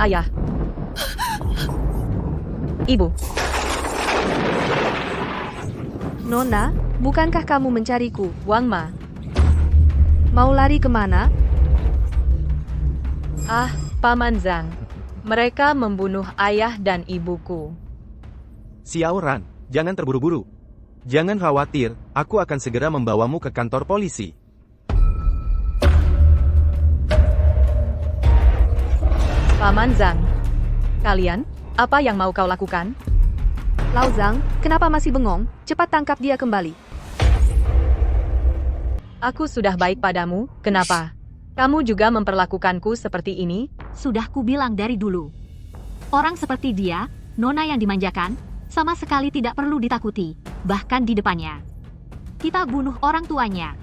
Ayah. Ibu. Nona, bukankah kamu mencariku? Wang Ma. Mau lari kemana? Ah, Paman Zhang. Mereka membunuh ayah dan ibuku. Xiao Ran, jangan terburu-buru. Jangan khawatir, aku akan segera membawamu ke kantor polisi. Paman Zhang. Kalian, apa yang mau kau lakukan? Lao Zhang, kenapa masih bengong? Cepat tangkap dia kembali. Aku sudah baik padamu, kenapa? Kamu juga memperlakukanku seperti ini? Sudah kubilang dari dulu. Orang seperti dia, nona yang dimanjakan, sama sekali tidak perlu ditakuti, bahkan di depannya. Kita bunuh orang tuanya.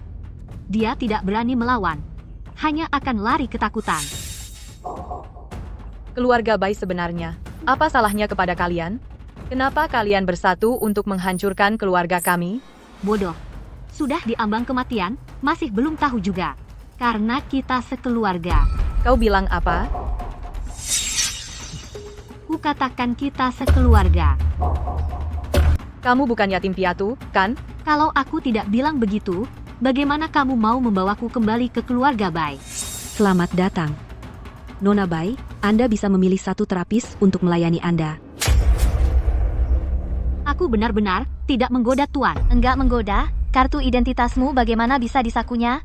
Dia tidak berani melawan, hanya akan lari ketakutan. Keluarga Bai sebenarnya, apa salahnya kepada kalian? Kenapa kalian bersatu untuk menghancurkan keluarga kami? Bodoh. Sudah diambang kematian, masih belum tahu juga. Karena kita sekeluarga. Kau bilang apa? Kukatakan kita sekeluarga. Kamu bukan yatim piatu, kan? Kalau aku tidak bilang begitu, bagaimana kamu mau membawaku kembali ke keluarga Bai? Selamat datang. Nona Bai, Anda bisa memilih satu terapis untuk melayani Anda. Aku benar-benar tidak menggoda Tuan. Enggak menggoda? Kartu identitasmu bagaimana bisa disakunya?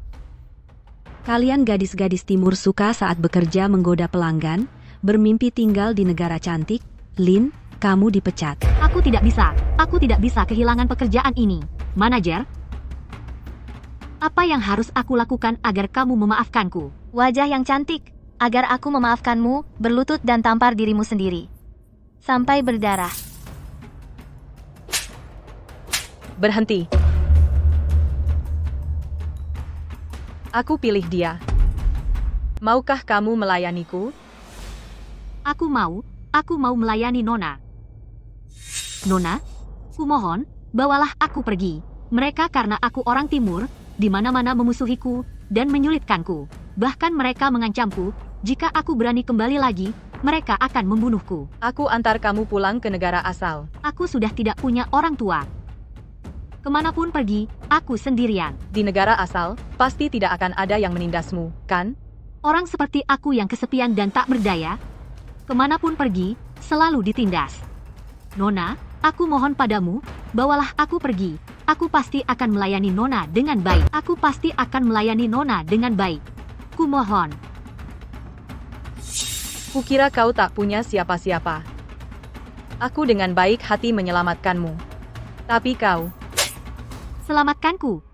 Kalian gadis-gadis timur suka saat bekerja menggoda pelanggan, bermimpi tinggal di negara cantik. Lin, kamu dipecat. Aku tidak bisa kehilangan pekerjaan ini. Manajer, apa yang harus aku lakukan agar kamu memaafkanku? Wajah yang cantik. Agar aku memaafkanmu, berlutut dan tampar dirimu sendiri. Sampai berdarah. Berhenti. Aku pilih dia. Maukah kamu melayaniku? Aku mau melayani Nona. Nona, kumohon, bawalah aku pergi. Mereka karena aku orang timur, di mana-mana memusuhiku, dan menyulitkanku. Bahkan mereka mengancamku, jika aku berani kembali lagi, mereka akan membunuhku. Aku antar kamu pulang ke negara asal. Aku sudah tidak punya orang tua. Kemanapun pergi, aku sendirian. Di negara asal, pasti tidak akan ada yang menindasmu, kan? Orang seperti aku yang kesepian dan tak berdaya, kemanapun pergi, selalu ditindas. Nona, aku mohon padamu, bawalah aku pergi. Aku pasti akan melayani Nona dengan baik. Aku pasti akan melayani Nona dengan baik. Kumohon. Kukira kau tak punya siapa-siapa. Aku dengan baik hati menyelamatkanmu. Tapi kau... Selamatkanku.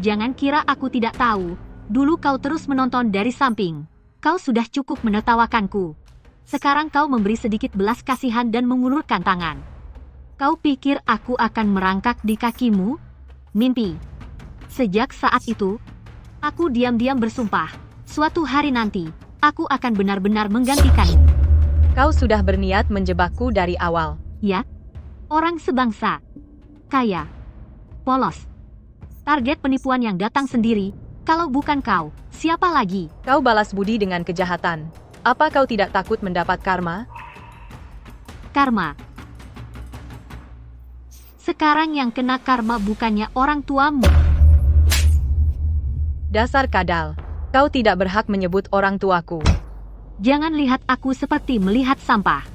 Jangan kira aku tidak tahu. Dulu kau terus menonton dari samping. Kau sudah cukup menertawakanku. Sekarang kau memberi sedikit belas kasihan dan mengulurkan tangan. Kau pikir aku akan merangkak di kakimu? Mimpi. Sejak saat itu, aku diam-diam bersumpah. Suatu hari nanti, aku akan benar-benar menggantikanmu. Kau sudah berniat menjebakku dari awal. Ya? Orang sebangsa. Kaya. Polos. Target penipuan yang datang sendiri. Kalau bukan kau, siapa lagi? Kau balas budi dengan kejahatan. Apa kau tidak takut mendapat karma? Karma. Sekarang yang kena karma bukannya orang tuamu. Dasar kadal. Kau tidak berhak menyebut orang tuaku. Jangan lihat aku seperti melihat sampah.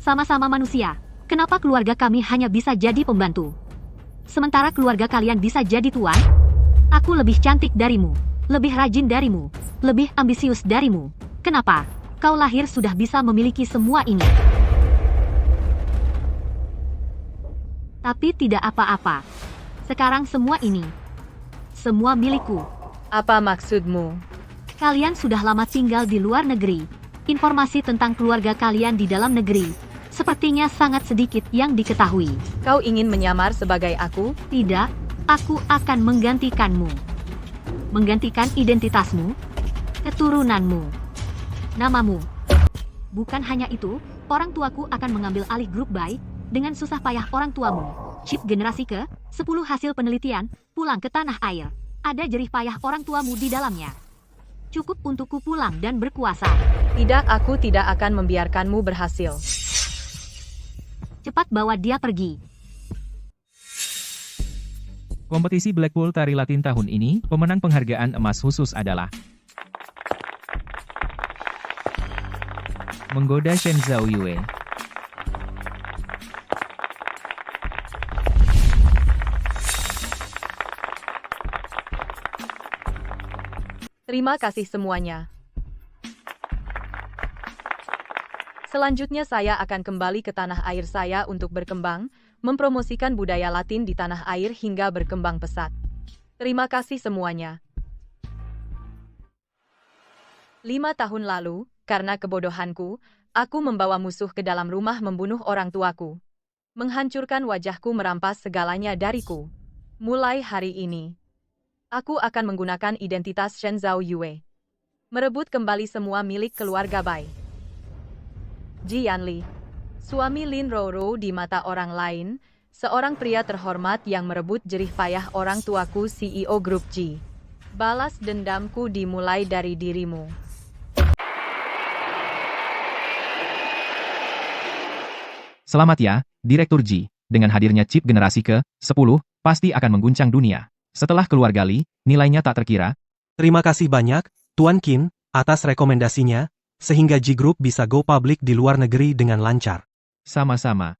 Sama-sama manusia. Kenapa keluarga kami hanya bisa jadi pembantu? Sementara keluarga kalian bisa jadi tuan? Aku lebih cantik darimu, lebih rajin darimu, lebih ambisius darimu. Kenapa? Kau lahir sudah bisa memiliki semua ini. Tapi tidak apa-apa. Sekarang semua ini, semua milikku. Apa maksudmu? Kalian sudah lama tinggal di luar negeri. Informasi tentang keluarga kalian di dalam negeri sepertinya sangat sedikit yang diketahui. Kau ingin menyamar sebagai aku? Tidak, aku akan menggantikanmu. Menggantikan identitasmu, keturunanmu, namamu. Bukan hanya itu, orang tuaku akan mengambil alih grup Bai dengan susah payah orang tuamu. Chip generasi ke-10 hasil penelitian, pulang ke tanah air. Ada jerih payah orang tuamu di dalamnya. Cukup untukku pulang dan berkuasa. Tidak, aku tidak akan membiarkanmu berhasil. Cepat bawa dia pergi. Kompetisi Blackpool Tari Latin tahun ini, pemenang penghargaan emas khusus adalah menggoda Shen Zhao Yue. Terima kasih semuanya. Selanjutnya saya akan kembali ke tanah air saya untuk berkembang, mempromosikan budaya Latin di tanah air hingga berkembang pesat. Terima kasih semuanya. 5 tahun lalu, karena kebodohanku, aku membawa musuh ke dalam rumah membunuh orang tuaku. Menghancurkan wajahku merampas segalanya dariku. Mulai hari ini, aku akan menggunakan identitas Shen Zhao Yue. Merebut kembali semua milik keluarga Bai. Ji Yanli, suami Lin Roro di mata orang lain, seorang pria terhormat yang merebut jerih payah orang tuaku CEO Grup Ji. Balas dendamku dimulai dari dirimu. Selamat ya, Direktur Ji. Dengan hadirnya chip generasi ke-10, pasti akan mengguncang dunia. Setelah keluar Gali, nilainya tak terkira. Terima kasih banyak, Tuan Qin, atas rekomendasinya, sehingga Ji Group bisa go public di luar negeri dengan lancar. Sama-sama.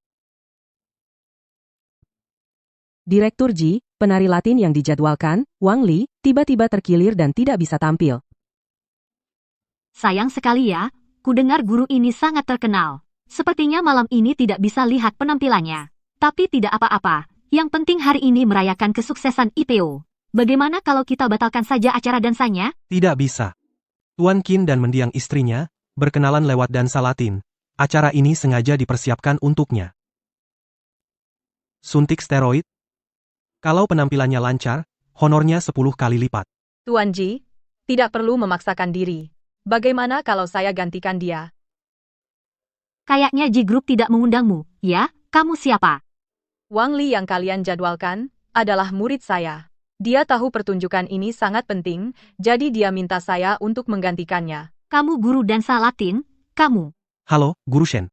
Direktur Ji, penari Latin yang dijadwalkan, Wang Li, tiba-tiba terkilir dan tidak bisa tampil. Sayang sekali ya, ku dengar guru ini sangat terkenal. Sepertinya malam ini tidak bisa lihat penampilannya. Tapi tidak apa-apa, yang penting hari ini merayakan kesuksesan IPO. Bagaimana kalau kita batalkan saja acara dansanya? Tidak bisa. Tuan Qin dan mendiang istrinya, berkenalan lewat dansa Latin. Acara ini sengaja dipersiapkan untuknya. Suntik steroid? Kalau penampilannya lancar, honornya 10 kali lipat. Tuan Ji, tidak perlu memaksakan diri. Bagaimana kalau saya gantikan dia? Kayaknya Ji Group tidak mengundangmu, ya? Kamu siapa? Wang Li yang kalian jadwalkan, adalah murid saya. Dia tahu pertunjukan ini sangat penting, jadi dia minta saya untuk menggantikannya. Kamu guru dansa Latin? Kamu? Halo, Guru Shen.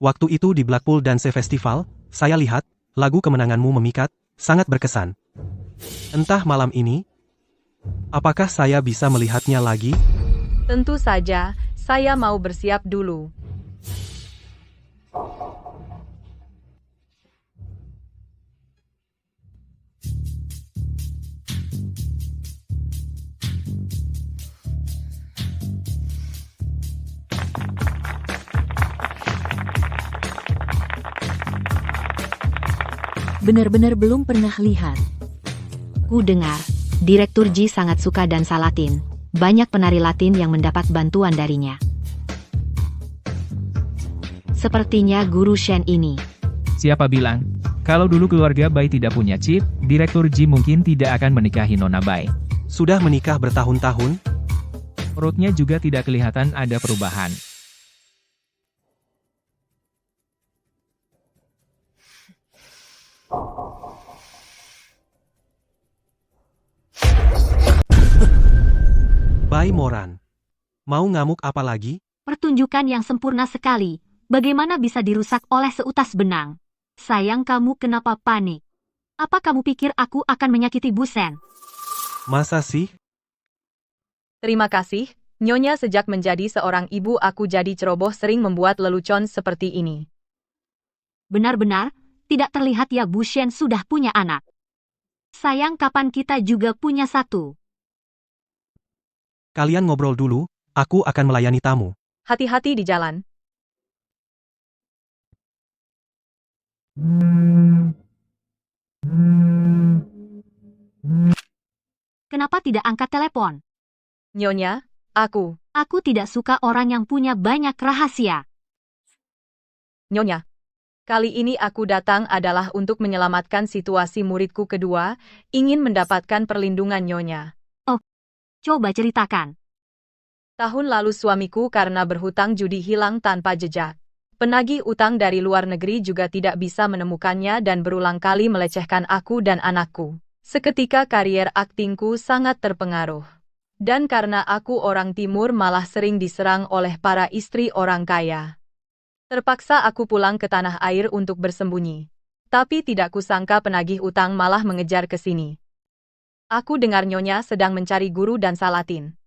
Waktu itu di Blackpool Dance Festival, saya lihat, lagu kemenanganmu memikat, sangat berkesan. Entah malam ini, apakah saya bisa melihatnya lagi? Tentu saja, saya mau bersiap dulu. Benar-benar belum pernah lihat. Ku dengar, Direktur Ji sangat suka dansa Latin. Banyak penari Latin yang mendapat bantuan darinya. Sepertinya Guru Shen ini. Siapa bilang? Kalau dulu keluarga Bai tidak punya chip, Direktur Ji mungkin tidak akan menikahi Nona Bai. Sudah menikah bertahun-tahun? Perutnya juga tidak kelihatan ada perubahan. Bai Moran. Mau ngamuk apa lagi? Pertunjukan yang sempurna sekali. Bagaimana bisa dirusak oleh seutas benang? Sayang, kamu kenapa panik? Apa kamu pikir aku akan menyakiti Bu Shen? Masa sih? Terima kasih, Nyonya. Sejak menjadi seorang ibu aku jadi ceroboh sering membuat lelucon seperti ini. Benar-benar, tidak terlihat ya Bu Shen sudah punya anak. Sayang, kapan kita juga punya satu? Kalian ngobrol dulu, aku akan melayani tamu. Hati-hati di jalan. Kenapa tidak angkat telepon? Nyonya, aku. Aku tidak suka orang yang punya banyak rahasia. Nyonya. Kali ini aku datang adalah untuk menyelamatkan situasi muridku kedua, ingin mendapatkan perlindungan Nyonya. Coba ceritakan. Tahun lalu suamiku karena berhutang judi hilang tanpa jejak. Penagih utang dari luar negeri juga tidak bisa menemukannya dan berulang kali melecehkan aku dan anakku. Seketika karier aktingku sangat terpengaruh. Dan karena aku orang timur malah sering diserang oleh para istri orang kaya. Terpaksa aku pulang ke tanah air untuk bersembunyi. Tapi tidak kusangka penagih utang malah mengejar ke sini. Aku dengar Nyonya sedang mencari guru dan Salatin.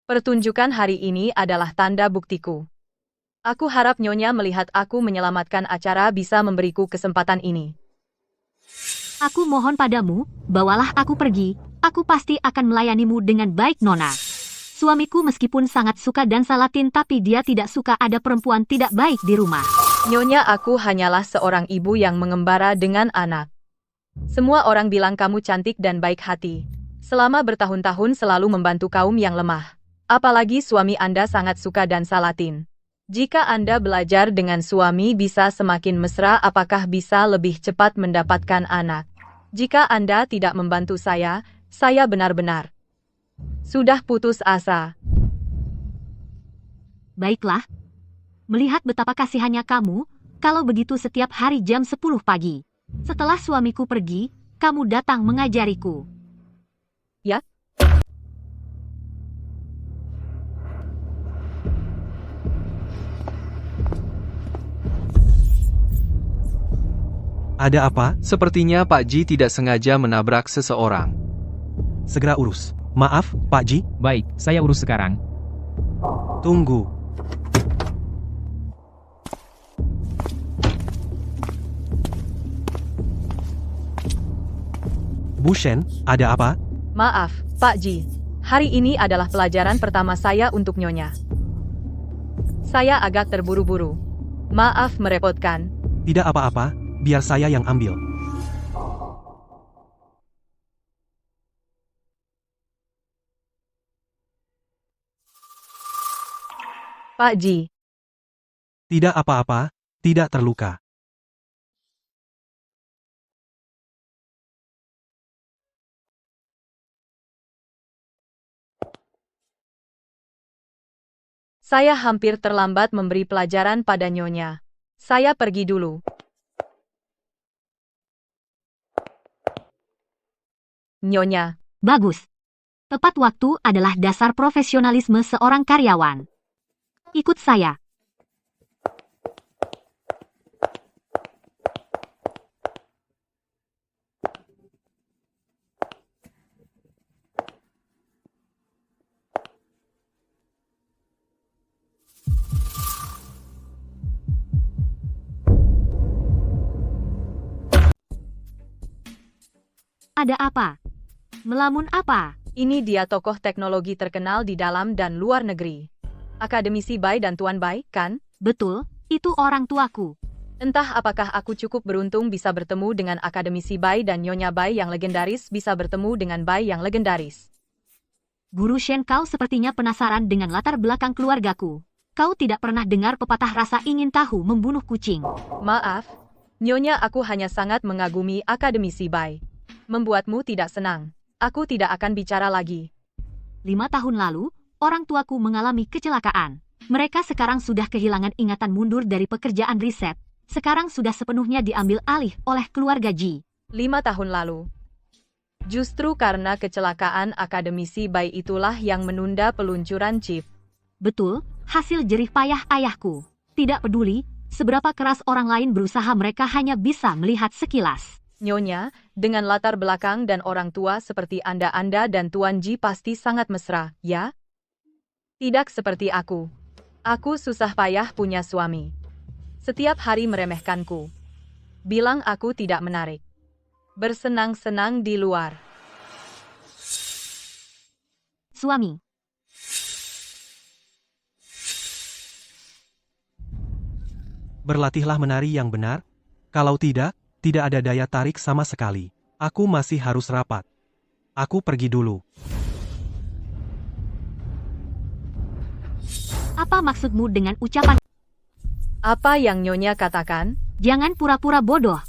Pertunjukan hari ini adalah tanda buktiku. Aku harap Nyonya melihat aku menyelamatkan acara bisa memberiku kesempatan ini. Aku mohon padamu, bawalah aku pergi. Aku pasti akan melayanimu dengan baik, Nona. Suamiku meskipun sangat suka dan Salatin, tapi dia tidak suka ada perempuan tidak baik di rumah. Nyonya, aku hanyalah seorang ibu yang mengembara dengan anak. Semua orang bilang kamu cantik dan baik hati. Selama bertahun-tahun selalu membantu kaum yang lemah. Apalagi suami Anda sangat suka dan Salatin. Jika Anda belajar dengan suami bisa semakin mesra, apakah bisa lebih cepat mendapatkan anak? Jika Anda tidak membantu saya benar-benar sudah putus asa. Baiklah. Melihat betapa kasihannya kamu, kalau begitu setiap hari jam 10 pagi. Setelah suamiku pergi, kamu datang mengajariku. Ya? Ada apa? Sepertinya Pak Ji tidak sengaja menabrak seseorang. Segera urus. Maaf, Pak Ji. Baik, saya urus sekarang. Tunggu. Bu Shen, ada apa? Maaf, Pak Ji. Hari ini adalah pelajaran pertama saya untuk Nyonya. Saya agak terburu-buru. Maaf merepotkan. Tidak apa-apa, biar saya yang ambil. Pak Ji. Tidak apa-apa, tidak terluka. Saya hampir terlambat memberi pelajaran pada Nyonya. Saya pergi dulu. Nyonya. Bagus. Tepat waktu adalah dasar profesionalisme seorang karyawan. Ikut saya. Ada apa? Melamun apa? Ini dia tokoh teknologi terkenal di dalam dan luar negeri. Akademisi Bai dan Tuan Bai, kan? Betul, itu orang tuaku. Entah apakah aku cukup beruntung bisa bertemu dengan Akademisi Bai dan Nyonya Bai yang legendaris bisa bertemu dengan Bai yang legendaris. Guru Shen, kau sepertinya penasaran dengan latar belakang keluargaku. Kau tidak pernah dengar pepatah rasa ingin tahu membunuh kucing. Maaf, Nyonya, aku hanya sangat mengagumi Akademisi Bai. Membuatmu tidak senang. Aku tidak akan bicara lagi. 5 tahun lalu, orang tuaku mengalami kecelakaan. Mereka sekarang sudah kehilangan ingatan, mundur dari pekerjaan riset. Sekarang sudah sepenuhnya diambil alih oleh keluarga Ji. 5 tahun lalu. Justru karena kecelakaan Akademisi Bai itulah yang menunda peluncuran chip. Betul, hasil jerih payah ayahku. Tidak peduli seberapa keras orang lain berusaha, mereka hanya bisa melihat sekilas. Nyonya, dengan latar belakang dan orang tua seperti Anda dan Tuan Ji pasti sangat mesra, ya? Tidak seperti aku. Aku susah payah punya suami. Setiap hari meremehkanku. Bilang aku tidak menarik. Bersenang-senang di luar. Suami. Berlatihlah menari yang benar. Kalau tidak ada daya tarik sama sekali. Aku masih harus rapat. Aku pergi dulu. Apa maksudmu dengan ucapan? Apa yang Nyonya katakan? Jangan pura-pura bodoh.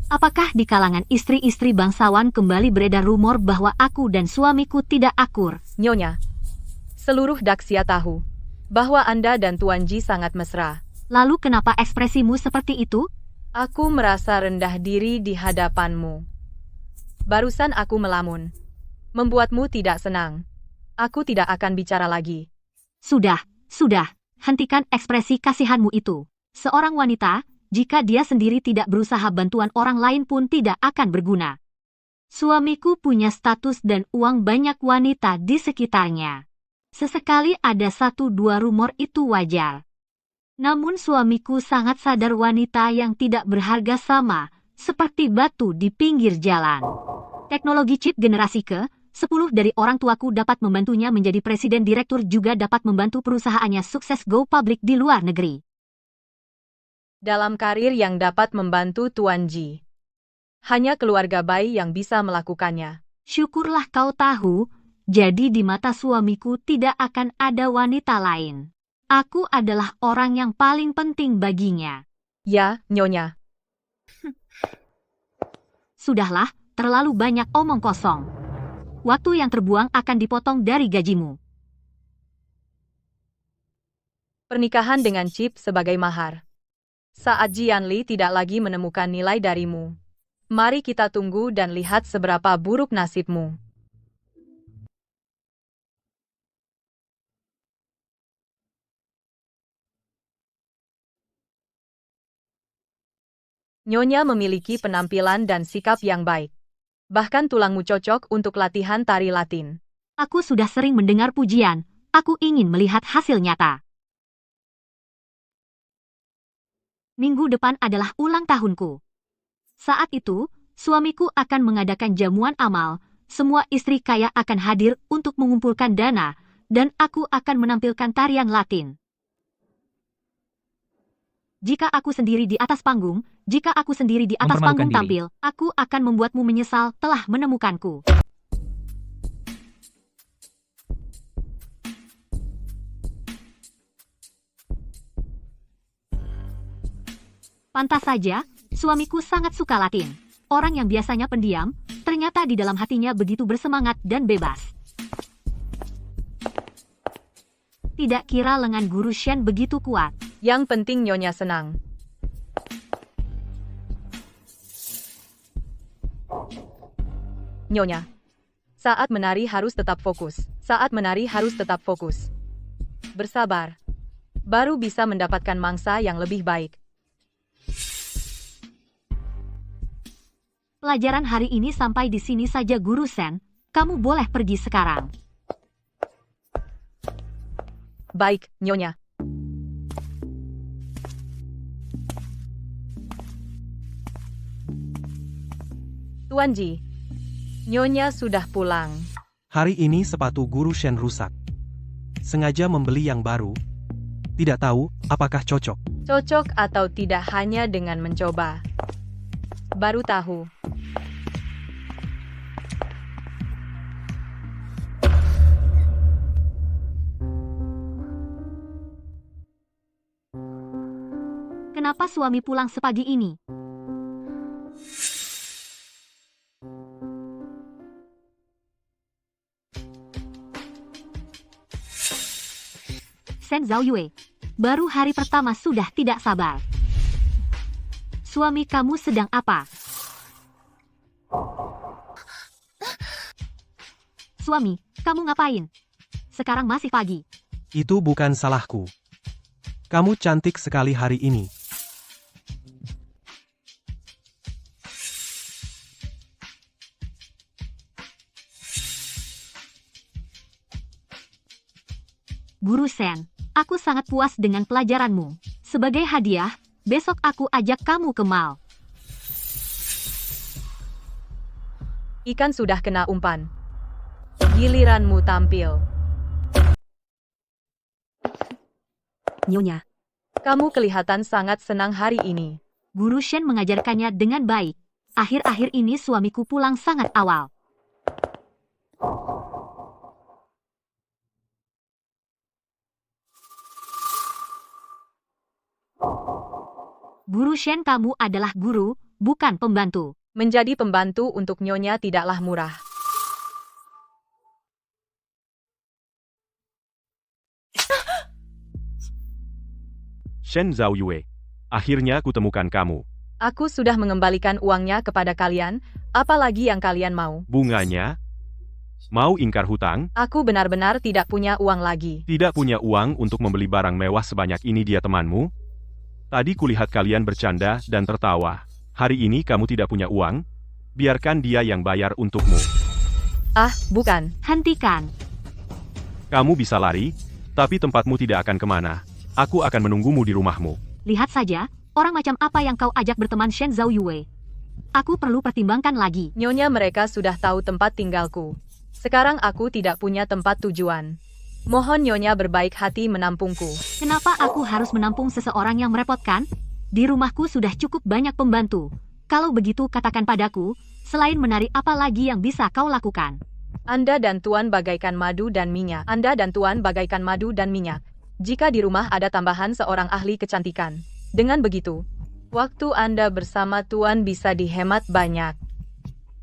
Apakah di kalangan istri-istri bangsawan kembali beredar rumor bahwa aku dan suamiku tidak akur? Nyonya, seluruh Daxia tahu bahwa Anda dan Tuan Ji sangat mesra. Lalu kenapa ekspresimu seperti itu? Aku merasa rendah diri di hadapanmu. Barusan aku melamun. Membuatmu tidak senang. Aku tidak akan bicara lagi. Sudah, hentikan ekspresi kasihanmu itu. Seorang wanita, jika dia sendiri tidak berusaha, bantuan orang lain pun tidak akan berguna. Suamiku punya status dan uang, banyak wanita di sekitarnya. Sesekali ada 1-2 rumor, itu wajar. Namun suamiku sangat sadar wanita yang tidak berharga sama seperti batu di pinggir jalan. Teknologi chip generasi ke-10 dari orang tuaku dapat membantunya menjadi presiden direktur, juga dapat membantu perusahaannya sukses go public di luar negeri. Dalam karir yang dapat membantu Tuan Ji, hanya keluarga bayi yang bisa melakukannya. Syukurlah kau tahu, jadi di mata suamiku tidak akan ada wanita lain. Aku adalah orang yang paling penting baginya. Ya, Nyonya. Sudahlah, terlalu banyak omong kosong. Waktu yang terbuang akan dipotong dari gajimu. Pernikahan dengan Chip sebagai mahar. Saat Jianli tidak lagi menemukan nilai darimu, mari kita tunggu dan lihat seberapa buruk nasibmu. Nyonya memiliki penampilan dan sikap yang baik. Bahkan tulangmu cocok untuk latihan tari Latin. Aku sudah sering mendengar pujian, aku ingin melihat hasil nyata. Minggu depan adalah ulang tahunku. Saat itu, suamiku akan mengadakan jamuan amal, semua istri kaya akan hadir untuk mengumpulkan dana, dan aku akan menampilkan tarian Latin. Jika aku sendiri di atas panggung, tampil, aku akan membuatmu menyesal telah menemukanku. Pantas saja, suamiku sangat suka Latin. Orang yang biasanya pendiam, ternyata di dalam hatinya begitu bersemangat dan bebas. Tidak kira lengan Guru Shen begitu kuat. Yang penting Nyonya senang. Nyonya, saat menari harus tetap fokus. Bersabar. Baru bisa mendapatkan mangsa yang lebih baik. Pelajaran hari ini sampai di sini saja, Guru Shen. Kamu boleh pergi sekarang. Baik, Nyonya. Tuan Ji, Nyonya sudah pulang. Hari ini sepatu Guru Shen rusak. Sengaja membeli yang baru. Tidak tahu apakah cocok. Cocok atau tidak hanya dengan mencoba. Baru tahu. Kenapa suami pulang sepagi ini? Shen Zhaoyue, baru hari pertama sudah tidak sabar. Suami kamu sedang apa? Suami, kamu ngapain? Sekarang masih pagi. Itu bukan salahku. Kamu cantik sekali hari ini. Guru Shen, aku sangat puas dengan pelajaranmu. Sebagai hadiah, besok aku ajak kamu ke mall. Ikan sudah kena umpan. Giliranmu tampil. Nyonya, Kamu kelihatan sangat senang hari ini. Guru Shen mengajarkannya dengan baik. Akhir-akhir ini suamiku pulang sangat awal. Guru Shen, kamu adalah guru, bukan pembantu. Menjadi pembantu untuk Nyonya tidaklah murah. Shen Zhaoyue, akhirnya kutemukan kamu. Aku sudah mengembalikan uangnya kepada kalian, apalagi yang kalian mau. Bunganya? Mau ingkar hutang? Aku benar-benar tidak punya uang lagi. Tidak punya uang untuk membeli barang mewah sebanyak ini dia temanmu? Tadi kulihat kalian bercanda dan tertawa. Hari ini kamu tidak punya uang? Biarkan dia yang bayar untukmu. Ah, bukan. Hentikan. Kamu bisa lari, tapi tempatmu tidak akan kemana. Aku akan menunggumu di rumahmu. Lihat saja, orang macam apa yang kau ajak berteman Shen Zhaoyue. Aku perlu pertimbangkan lagi. Nyonya, mereka sudah tahu tempat tinggalku. Sekarang aku tidak punya tempat tujuan. Mohon Nyonya berbaik hati menampungku. Kenapa aku harus menampung seseorang yang merepotkan? Di rumahku sudah cukup banyak pembantu. Kalau begitu katakan padaku, selain menari apa lagi yang bisa kau lakukan? Anda dan Tuan bagaikan madu dan minyak. Anda dan Tuan bagaikan madu dan minyak. Jika di rumah ada tambahan seorang ahli kecantikan. Dengan begitu, waktu Anda bersama Tuan bisa dihemat banyak.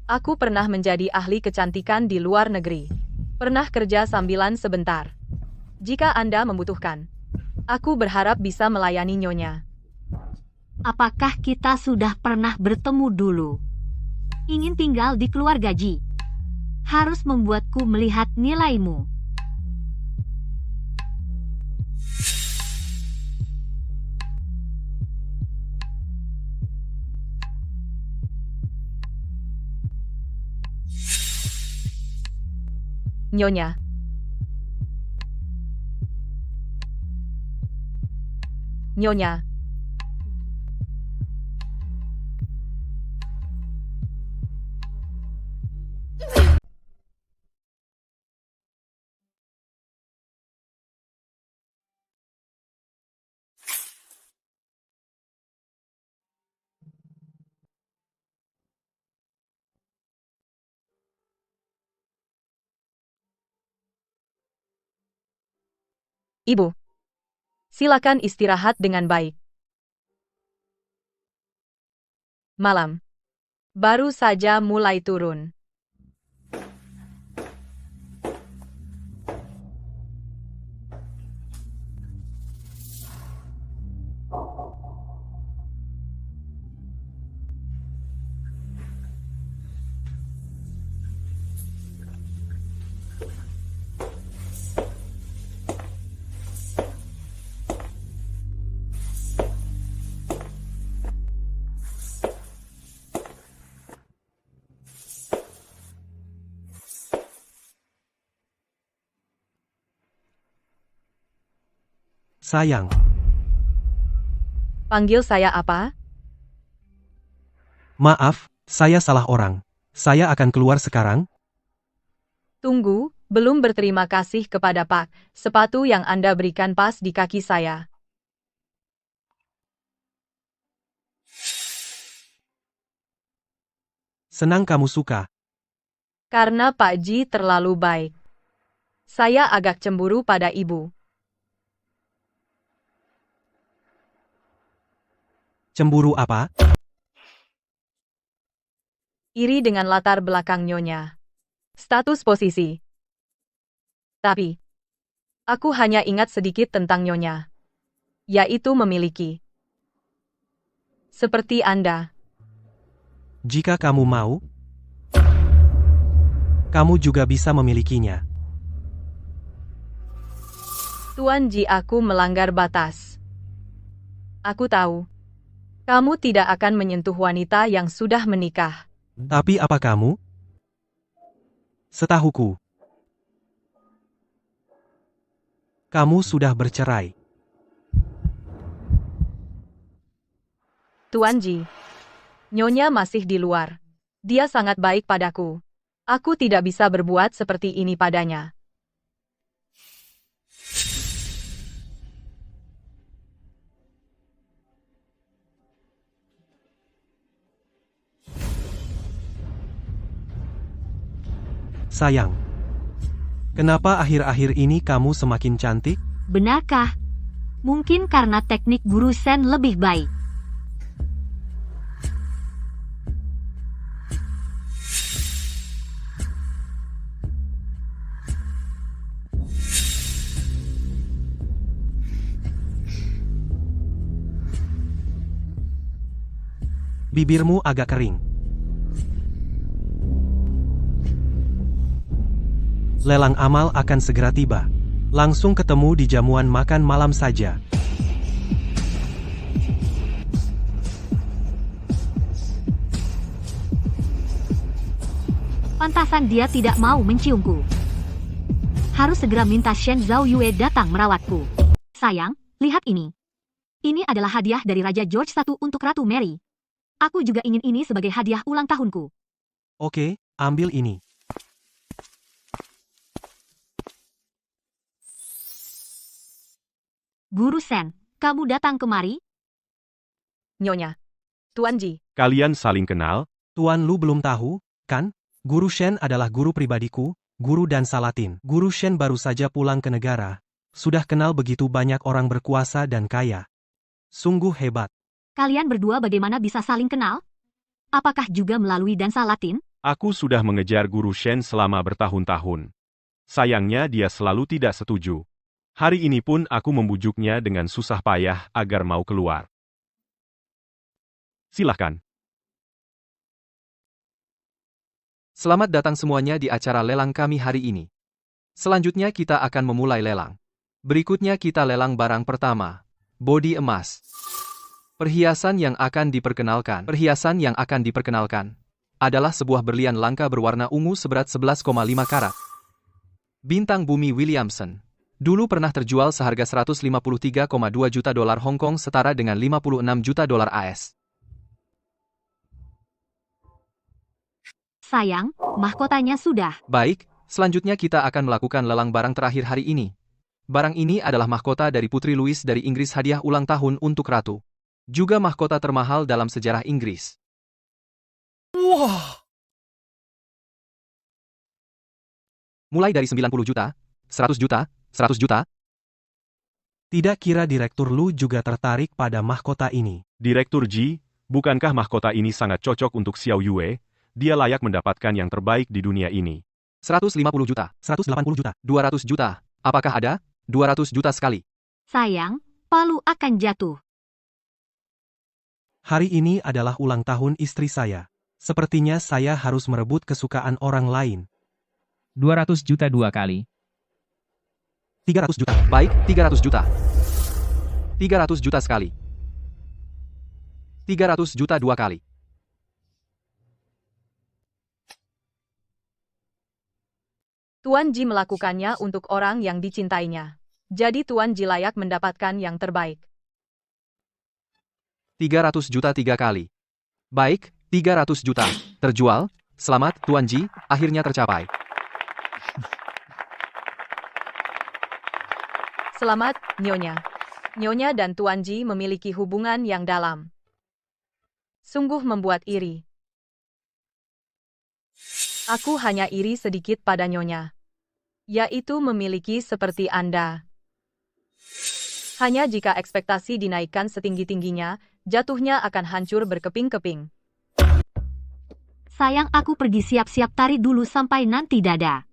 Aku pernah menjadi ahli kecantikan di luar negeri. Pernah kerja sambilan sebentar. Jika Anda membutuhkan, aku berharap bisa melayani Nyonya. Apakah kita sudah pernah bertemu dulu? Ingin tinggal di keluarga Ji. Harus membuatku melihat nilaimu. Nyonya. Nyonya. Ibu, silakan istirahat dengan baik. Malam baru saja mulai turun. Sayang. Panggil saya apa? Maaf, saya salah orang. Saya akan keluar sekarang. Tunggu, belum berterima kasih kepada Pak. Sepatu yang Anda berikan pas di kaki saya. Senang kamu suka. Karena Pak Ji terlalu baik. Saya agak cemburu pada ibu. Cemburu apa? Iri dengan latar belakang Nyonya. Status posisi. Tapi, aku hanya ingat sedikit tentang Nyonya. Yaitu memiliki. Seperti Anda. Jika kamu mau, kamu juga bisa memilikinya. Tuan Ji, aku melanggar batas. Aku tahu. Kamu tidak akan menyentuh wanita yang sudah menikah. Tapi apa kamu? Setahuku, kamu sudah bercerai. Tuan Ji, Nyonya masih di luar. Dia sangat baik padaku. Aku tidak bisa berbuat seperti ini padanya. Sayang, kenapa akhir-akhir ini kamu semakin cantik? Benarkah? Mungkin karena teknik Guru Shen lebih baik. Bibirmu agak kering. Lelang amal akan segera tiba. Langsung ketemu di jamuan makan malam saja. Pantasan dia tidak mau menciumku. Harus segera minta Shen Zhao Yue datang merawatku. Sayang, lihat ini. Ini adalah hadiah dari Raja George I untuk Ratu Mary. Aku juga ingin ini sebagai hadiah ulang tahunku. Oke, ambil ini. Guru Shen, kamu datang kemari? Nyonya. Tuan Ji. Kalian saling kenal? Tuan Lu belum tahu, kan? Guru Shen adalah guru pribadiku, guru dan Salatin. Guru Shen baru saja pulang ke negara. Sudah kenal begitu banyak orang berkuasa dan kaya. Sungguh hebat. Kalian berdua bagaimana bisa saling kenal? Apakah juga melalui dansa Latin? Aku sudah mengejar Guru Shen selama bertahun-tahun. Sayangnya dia selalu tidak setuju. Hari ini pun aku membujuknya dengan susah payah agar mau keluar. Silahkan. Selamat datang semuanya di acara lelang kami hari ini. Selanjutnya kita akan memulai lelang. Berikutnya kita lelang barang pertama. Bodi emas. Perhiasan yang akan diperkenalkan adalah sebuah berlian langka berwarna ungu seberat 11,5 karat. Bintang bumi Williamson. Dulu pernah terjual seharga 153,2 juta dolar Hong Kong setara dengan 56 juta dolar AS. Sayang, mahkotanya sudah. Baik, selanjutnya kita akan melakukan lelang barang terakhir hari ini. Barang ini adalah mahkota dari Putri Louis dari Inggris, hadiah ulang tahun untuk Ratu. Juga mahkota termahal dalam sejarah Inggris. Wah! Mulai dari 90 juta, 100 juta, 100 juta. Tidak kira Direktur Lu juga tertarik pada mahkota ini. Direktur Ji, bukankah mahkota ini sangat cocok untuk Xiao Yue? Dia layak mendapatkan yang terbaik di dunia ini. 150 juta, 180 juta, 200 juta. Apakah ada? 200 juta sekali. Sayang, palu akan jatuh. Hari ini adalah ulang tahun istri saya. Sepertinya saya harus merebut kesukaan orang lain. 200 juta 2 kali. 300 juta. Baik, 300 juta. 300 juta sekali. 300 juta 2 kali. Tuan Ji melakukannya untuk orang yang dicintainya. Jadi Tuan Ji layak mendapatkan yang terbaik. 300 juta 3 kali. Baik, 300 juta. Terjual. Selamat, Tuan Ji, akhirnya tercapai. Selamat, Nyonya. Nyonya dan Tuan Ji memiliki hubungan yang dalam. Sungguh membuat iri. Aku hanya iri sedikit pada Nyonya. Yaitu memiliki seperti Anda. Hanya jika ekspektasi dinaikkan setinggi-tingginya, jatuhnya akan hancur berkeping-keping. Sayang, aku pergi siap-siap tari dulu sampai nanti dada.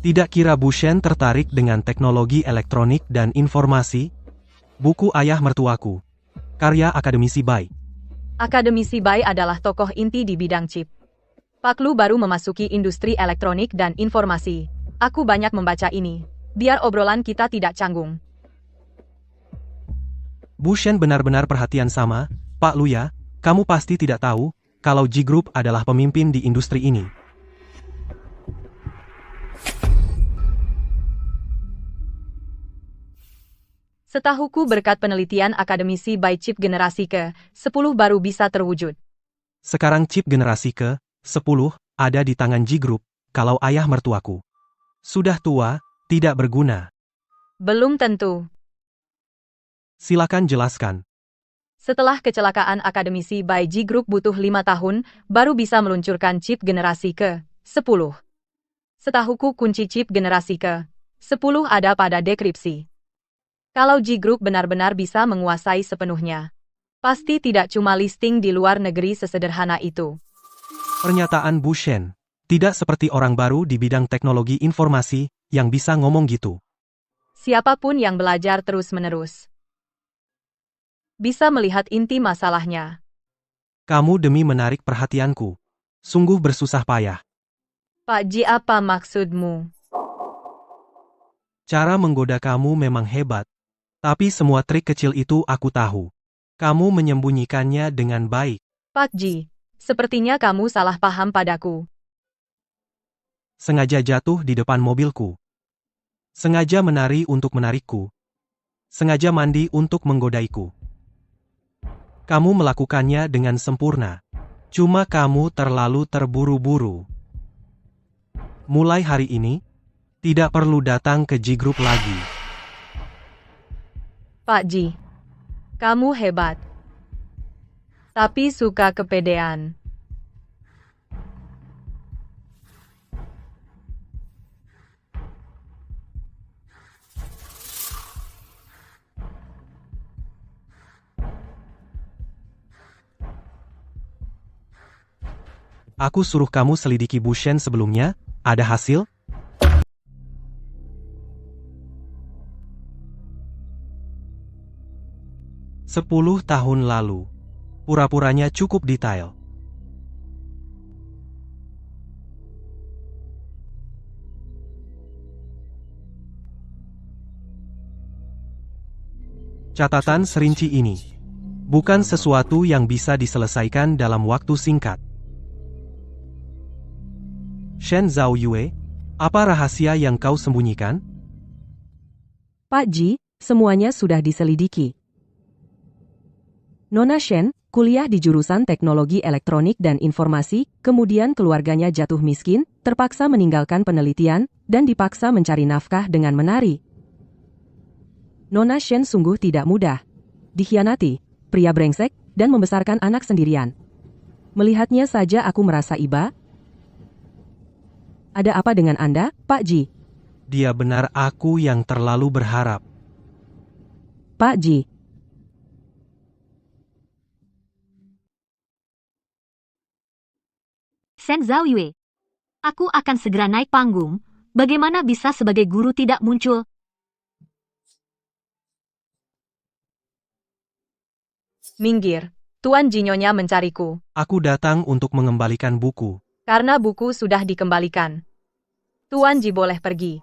Tidak kira Bu Shen tertarik dengan teknologi elektronik dan informasi? Buku Ayah Mertuaku. Karya Akademisi Bai. Akademisi Bai adalah tokoh inti di bidang chip. Pak Lu baru memasuki industri elektronik dan informasi. Aku banyak membaca ini. Biar obrolan kita tidak canggung. Bu Shen benar-benar perhatian sama, Pak Lu ya, kamu pasti tidak tahu, kalau Ji Group adalah pemimpin di industri ini. Setahuku berkat penelitian akademisi Bai chip generasi ke-10 baru bisa terwujud. Sekarang chip generasi ke-10 ada di tangan Ji Group, kalau ayah mertuaku sudah tua, tidak berguna. Belum tentu. Silakan jelaskan. Setelah kecelakaan akademisi Bai, Ji Group butuh 5 tahun, baru bisa meluncurkan chip generasi ke-10. Setahuku kunci chip generasi ke-10 ada pada dekripsi. Kalau Ji Group benar-benar bisa menguasai sepenuhnya, pasti tidak cuma listing di luar negeri sesederhana itu. Pernyataan Bu Shen. Tidak seperti orang baru di bidang teknologi informasi yang bisa ngomong gitu. Siapapun yang belajar terus-menerus bisa melihat inti masalahnya. Kamu demi menarik perhatianku. Sungguh bersusah payah. Pak Ji, apa maksudmu? Cara menggoda kamu memang hebat. Tapi semua trik kecil itu aku tahu. Kamu menyembunyikannya dengan baik. Pak Ji, sepertinya kamu salah paham padaku. Sengaja jatuh di depan mobilku. Sengaja menari untuk menarikku. Sengaja mandi untuk menggodaiku. Kamu melakukannya dengan sempurna. Cuma kamu terlalu terburu-buru. Mulai hari ini, tidak perlu datang ke G Group lagi. Pak Ji, kamu hebat. Tapi suka kepedean. Aku suruh kamu selidiki Bu Shen sebelumnya, ada hasil? Sepuluh tahun lalu. Pura-puranya cukup detail. Catatan serinci ini bukan sesuatu yang bisa diselesaikan dalam waktu singkat. Shen Zhaoyue, apa rahasia yang kau sembunyikan? Pak Ji, semuanya sudah diselidiki. Nona Shen, kuliah di jurusan teknologi elektronik dan informasi, kemudian keluarganya jatuh miskin, terpaksa meninggalkan penelitian, dan dipaksa mencari nafkah dengan menari. Nona Shen sungguh tidak mudah. Dikhianati, pria brengsek, dan membesarkan anak sendirian. Melihatnya saja aku merasa iba. Ada apa dengan Anda, Pak Ji? Dia benar aku yang terlalu berharap. Pak Ji. Shen Zhaoyue. Aku akan segera naik panggung. Bagaimana bisa sebagai guru tidak muncul? Minggir, Tuan Ji, Nyonya mencariku. Aku datang untuk mengembalikan buku. Karena buku sudah dikembalikan. Tuan Ji boleh pergi.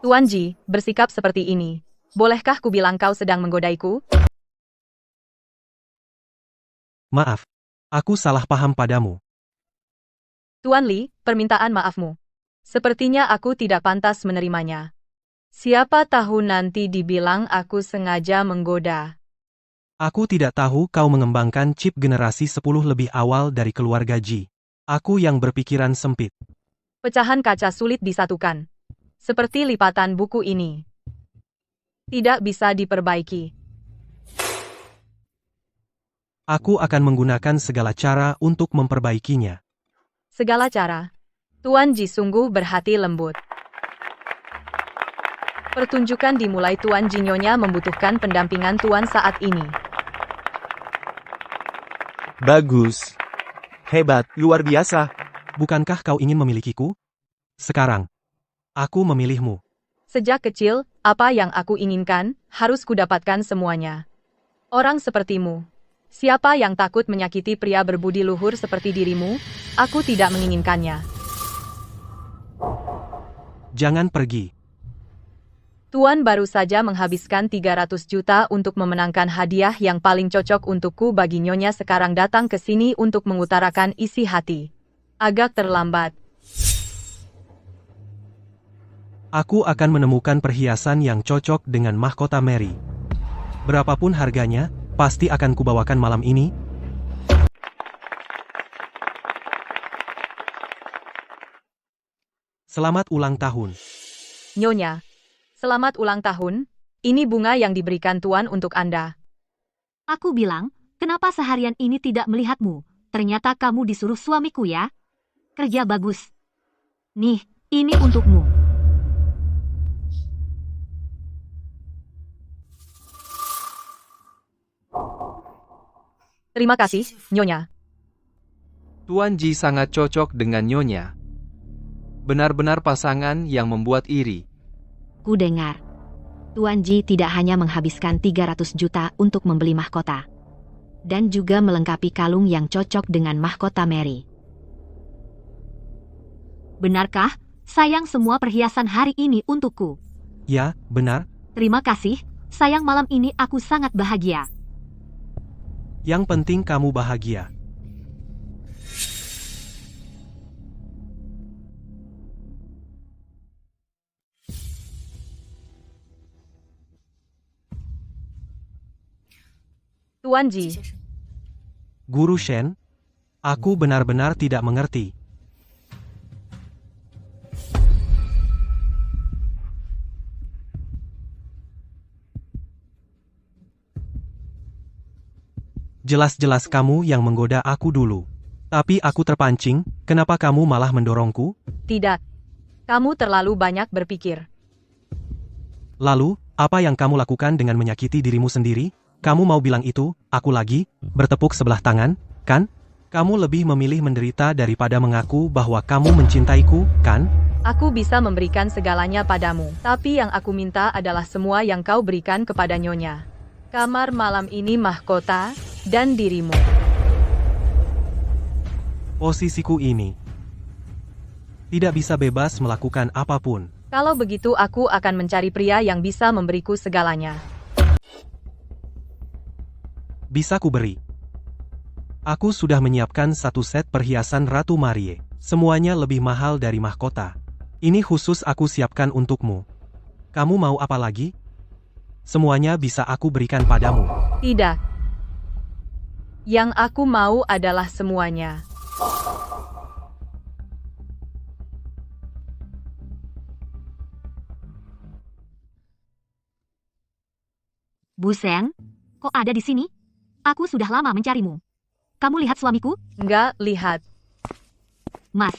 Tuan Ji, bersikap seperti ini. Bolehkah ku bilang kau sedang menggodaiku? Maaf, aku salah paham padamu. Tuan Li, permintaan maafmu. Sepertinya aku tidak pantas menerimanya. Siapa tahu nanti dibilang aku sengaja menggoda. Aku tidak tahu kau mengembangkan chip generasi 10 lebih awal dari keluarga Ji. Aku yang berpikiran sempit. Pecahan kaca sulit disatukan. Seperti lipatan buku ini. Tidak bisa diperbaiki. Aku akan menggunakan segala cara untuk memperbaikinya. Segala cara. Tuan Ji sungguh berhati lembut. Pertunjukan dimulai. Tuan Ji, Nyonya membutuhkan pendampingan Tuan saat ini. Bagus. Hebat, luar biasa. Bukankah kau ingin memilikiku? Sekarang, aku memilihmu. Sejak kecil, apa yang aku inginkan, harus kudapatkan semuanya. Orang sepertimu. Siapa yang takut menyakiti pria berbudi luhur seperti dirimu? Aku tidak menginginkannya. Jangan pergi. Tuan baru saja menghabiskan 300 juta untuk memenangkan hadiah yang paling cocok untukku. Bagi Nyonya sekarang datang ke sini untuk mengutarakan isi hati. Agak terlambat. Aku akan menemukan perhiasan yang cocok dengan mahkota Mary. Berapapun harganya, pasti akan kubawakan malam ini. Selamat ulang tahun. Nyonya, selamat ulang tahun. Ini bunga yang diberikan Tuan untuk Anda. Aku bilang, kenapa seharian ini tidak melihatmu? Ternyata kamu disuruh suamiku ya? Kerja bagus. Nih, ini untukmu. Terima kasih, Nyonya. Tuan Ji sangat cocok dengan Nyonya. Benar-benar pasangan yang membuat iri. Ku dengar. Tuan Ji tidak hanya menghabiskan 300 juta untuk membeli mahkota. Dan juga melengkapi kalung yang cocok dengan mahkota Mary. Benarkah? Sayang, semua perhiasan hari ini untukku. Ya, benar. Terima kasih. Sayang, malam ini aku sangat bahagia. Yang penting kamu bahagia. Tuan Ji, Guru Shen, aku benar-benar tidak mengerti. Jelas-jelas kamu yang menggoda aku dulu. Tapi aku terpancing, kenapa kamu malah mendorongku? tidak. Kamu terlalu banyak berpikir. Lalu, apa yang kamu lakukan dengan menyakiti dirimu sendiri? Kamu mau bilang itu, aku lagi, bertepuk sebelah tangan, kan? Kamu lebih memilih menderita daripada mengaku bahwa kamu mencintaiku, kan? Aku bisa memberikan segalanya padamu, tapi yang aku minta adalah semua yang kau berikan kepada Nyonya. Kamar malam ini, mahkota, dan dirimu. Posisiku ini tidak bisa bebas melakukan apapun. Kalau begitu aku akan mencari pria yang bisa memberiku segalanya. Bisa ku beri. Aku sudah menyiapkan satu set perhiasan Ratu Marie. Semuanya lebih mahal dari mahkota. Ini khusus aku siapkan untukmu. Kamu mau apa lagi? Semuanya bisa aku berikan padamu. Tidak. Yang aku mau adalah semuanya. Bu Shen, kok ada di sini? Aku sudah lama mencarimu. Kamu lihat suamiku? Enggak, lihat. Mas.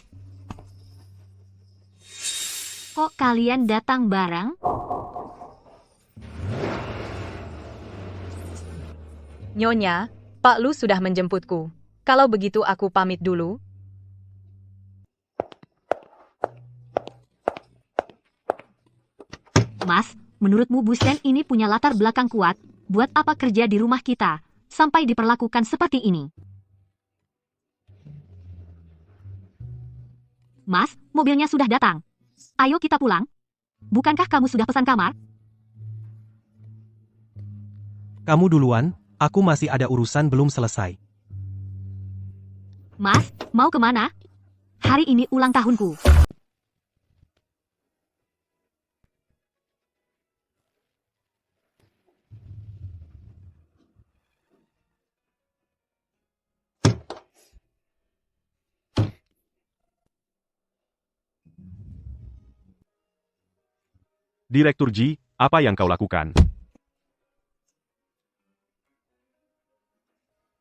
Kok kalian datang bareng? Nyonya, Pak Lu sudah menjemputku. Kalau begitu aku pamit dulu. Mas, menurutmu Bu Shen ini punya latar belakang kuat? Buat apa kerja di rumah kita? Sampai diperlakukan seperti ini. Mas, mobilnya sudah datang. Ayo kita pulang. Bukankah kamu sudah pesan kamar? Kamu duluan, aku masih ada urusan belum selesai. Mas, mau kemana? Hari ini ulang tahunku. Direktur Ji, apa yang kau lakukan?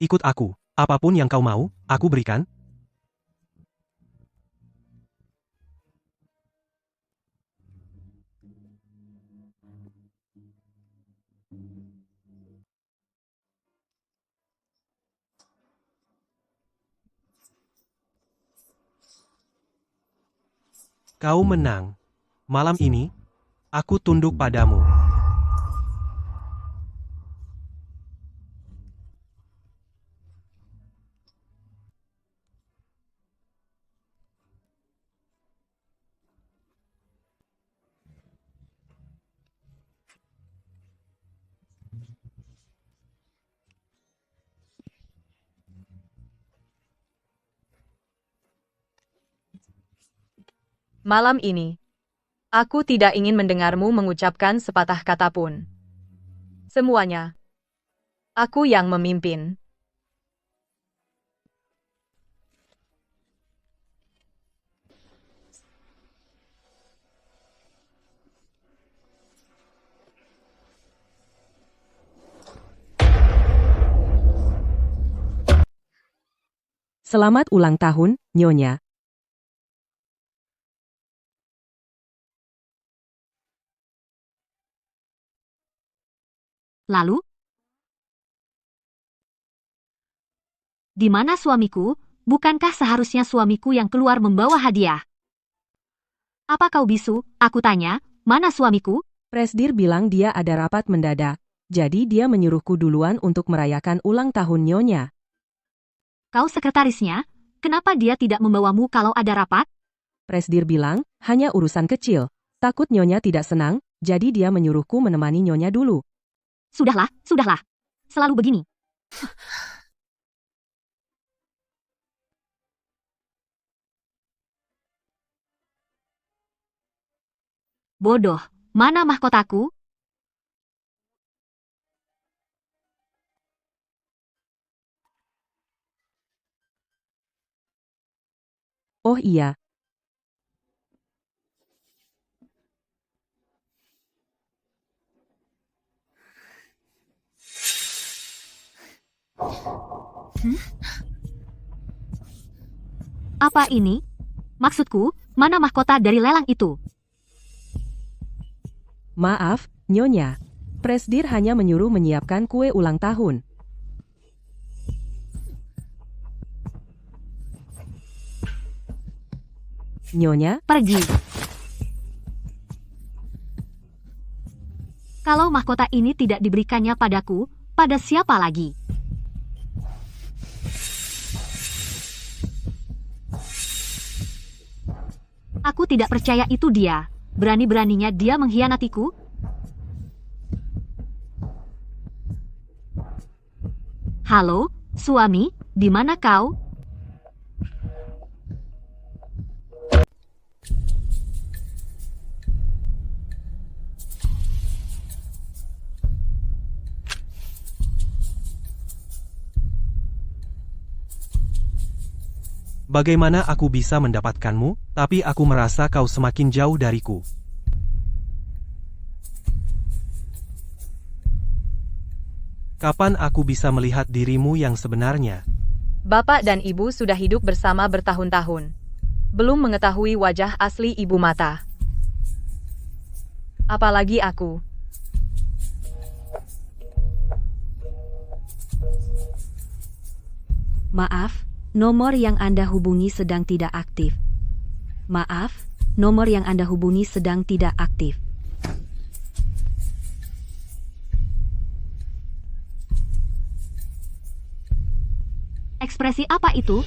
Ikut aku. Apapun yang kau mau, aku berikan. Kau menang. Malam ini, aku tunduk padamu. Malam ini, aku tidak ingin mendengarmu mengucapkan sepatah kata pun. Semuanya. Aku yang memimpin. Selamat ulang tahun, Nyonya. Lalu? Di mana suamiku? Bukankah seharusnya suamiku yang keluar membawa hadiah? Apa kau bisu? Aku tanya, mana suamiku? Presdir bilang dia ada rapat mendadak. Jadi dia menyuruhku duluan untuk merayakan ulang tahun Nyonya. Kau sekretarisnya? Kenapa dia tidak membawamu kalau ada rapat? Presdir bilang, hanya urusan kecil. Takut Nyonya tidak senang, jadi dia menyuruhku menemani Nyonya dulu. Sudahlah, sudahlah. Selalu begini. Bodoh, mana mahkotaku? Oh iya. Apa ini? Maksudku, mana mahkota dari lelang itu? Maaf, Nyonya. Presdir hanya menyuruh menyiapkan kue ulang tahun. Nyonya, Pergi. Kalau mahkota ini tidak diberikannya padaku, pada siapa lagi? Aku tidak percaya itu dia. Berani-beraninya dia mengkhianatiku? Halo, suami, di mana kau? Bagaimana aku bisa mendapatkanmu, tapi aku merasa kau semakin jauh dariku. Kapan aku bisa melihat dirimu yang sebenarnya? Bapak dan ibu sudah hidup bersama bertahun-tahun. Belum mengetahui wajah asli ibu mata. Apalagi aku. Maaf, nomor yang Anda hubungi sedang tidak aktif. Maaf, nomor yang Anda hubungi sedang tidak aktif. Ekspresi apa itu?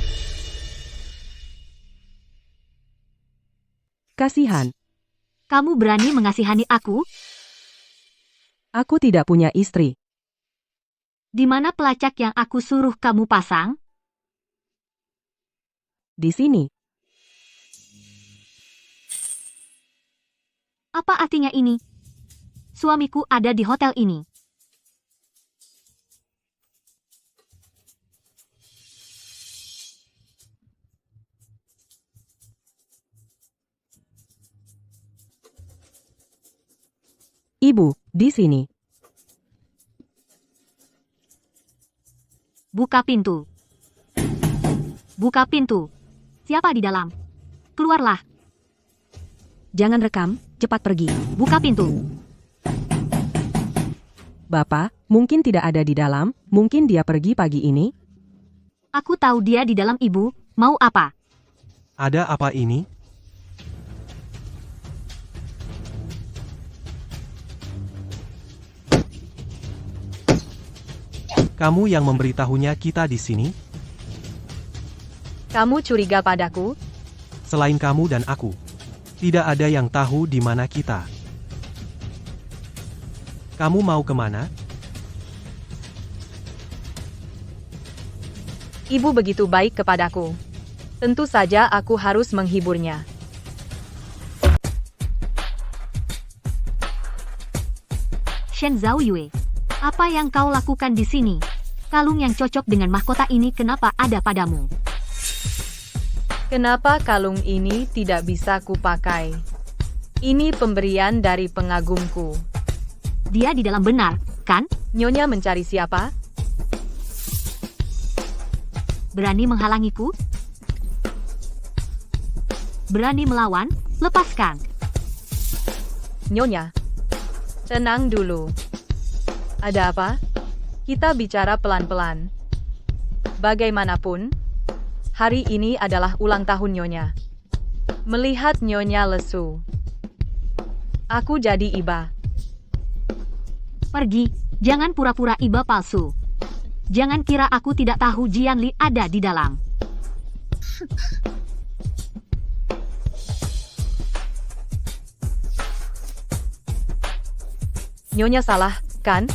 kasihan. Kamu berani mengasihani aku? Aku tidak punya istri. Di mana pelacak yang aku suruh kamu pasang? Di sini. Apa artinya ini? Suamiku ada di hotel ini. Ibu, di sini. Buka pintu. Buka pintu. Siapa di dalam? Keluarlah. Jangan rekam, cepat pergi. Buka pintu. Bapak, mungkin tidak ada di dalam, mungkin dia pergi pagi ini. Aku tahu dia di dalam, ibu. Mau apa? Ada apa ini? Kamu yang memberitahunya kita di sini? Kamu curiga padaku? Selain kamu dan aku, tidak ada yang tahu di mana kita. Kamu mau kemana? Ibu begitu baik kepadaku. Tentu saja aku harus menghiburnya. Shen Zhaoyue, apa yang kau lakukan di sini? Kalung yang cocok dengan mahkota ini kenapa ada padamu? Kenapa kalung ini tidak bisa kupakai? Ini pemberian dari pengagumku. Dia di dalam benar, kan? Nyonya mencari siapa? Berani menghalangiku? Berani melawan? Lepaskan. Nyonya, tenang dulu. Ada apa? Kita bicara pelan-pelan. Bagaimanapun, Hari ini adalah ulang tahun Nyonya. Melihat Nyonya lesu, aku jadi iba. Pergi, jangan pura-pura iba palsu. Jangan kira aku tidak tahu Jian Li ada di dalam. Nyonya salah, kan?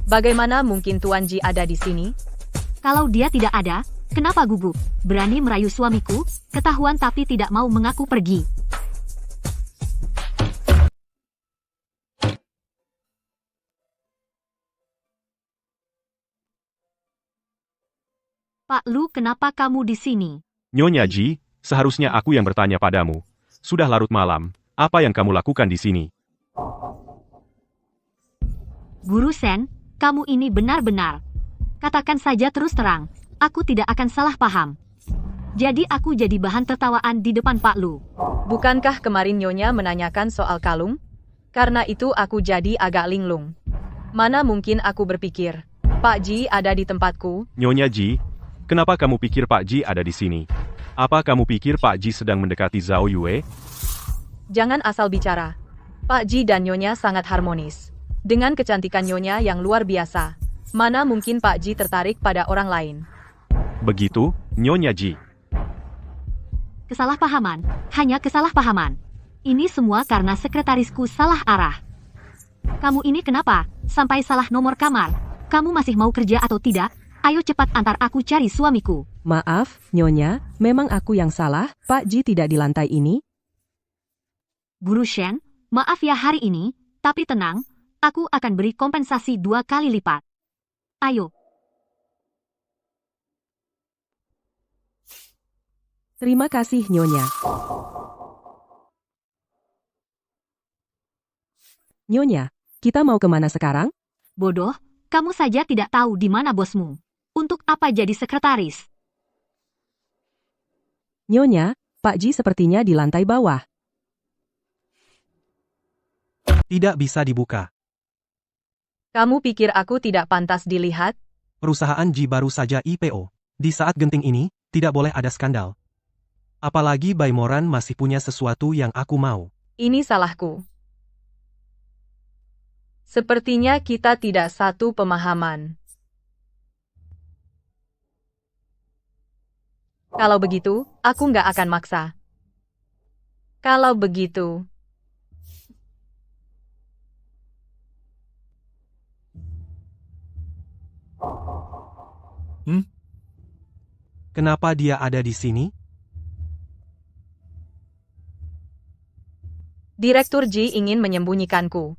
Bagaimana mungkin Tuan Ji ada di sini? Kalau dia tidak ada, kenapa gugup? Berani merayu suamiku, ketahuan tapi tidak mau mengaku pergi. Pak Lu, kenapa kamu di sini? Nyonya Ji, seharusnya aku yang bertanya padamu. Sudah larut malam, apa yang kamu lakukan di sini? Guru Shen, kamu ini benar-benar. Katakan saja terus terang, aku tidak akan salah paham. Jadi aku jadi bahan tertawaan di depan Pak Lu. Bukankah kemarin Nyonya menanyakan soal kalung? Karena itu aku jadi agak linglung. Mana mungkin aku berpikir, Pak Ji ada di tempatku? Nyonya Ji, kenapa kamu pikir Pak Ji ada di sini? Apa kamu pikir Pak Ji sedang mendekati Zhao Yue? Jangan asal bicara. Pak Ji dan Nyonya sangat harmonis. Dengan kecantikan Nyonya yang luar biasa, mana mungkin Pak Ji tertarik pada orang lain? Begitu, Nyonya Ji. Kesalahpahaman, hanya kesalahpahaman. Ini semua karena sekretarisku salah arah. Kamu ini kenapa? Sampai salah nomor kamar. Kamu masih mau kerja atau tidak? Ayo cepat antar aku cari suamiku. Maaf, Nyonya, memang aku yang salah, Pak Ji tidak di lantai ini. Guru Shen, maaf ya hari ini, tapi tenang, aku akan beri kompensasi 2 kali lipat. Ayo. Terima kasih, Nyonya. Nyonya, kita mau kemana sekarang? Bodoh, kamu saja tidak tahu di mana bosmu. Untuk apa jadi sekretaris? Nyonya, Pak Ji sepertinya di lantai bawah. Tidak bisa dibuka. Kamu pikir aku tidak pantas dilihat? Perusahaan Ji baru saja IPO. Di saat genting ini, tidak boleh ada skandal. Apalagi Baimoran masih punya sesuatu yang aku mau. Ini salahku. Sepertinya kita tidak satu pemahaman. Kalau begitu, aku nggak akan maksa. Kalau begitu... Kenapa dia ada di sini? Direktur Ji ingin menyembunyikanku.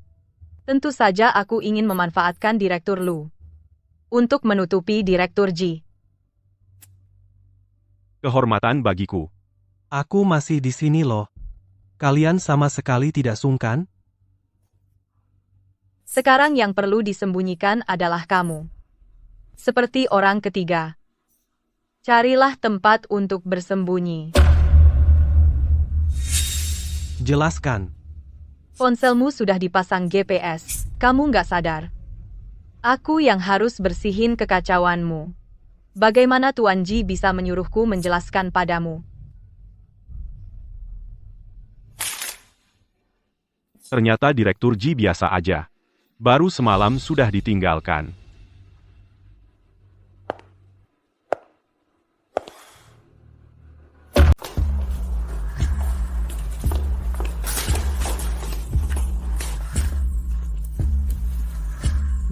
Tentu saja aku ingin memanfaatkan Direktur Lu untuk menutupi Direktur Ji. Kehormatan bagiku. Aku masih di sini loh. Kalian sama sekali tidak sungkan? Sekarang yang perlu disembunyikan adalah kamu. Seperti orang ketiga. Carilah tempat untuk bersembunyi. Jelaskan. Ponselmu sudah dipasang GPS. Kamu nggak sadar. Aku yang harus bersihin kekacauanmu. Bagaimana Tuan Ji bisa menyuruhku menjelaskan padamu? Ternyata Direktur Ji biasa aja. Baru semalam sudah ditinggalkan.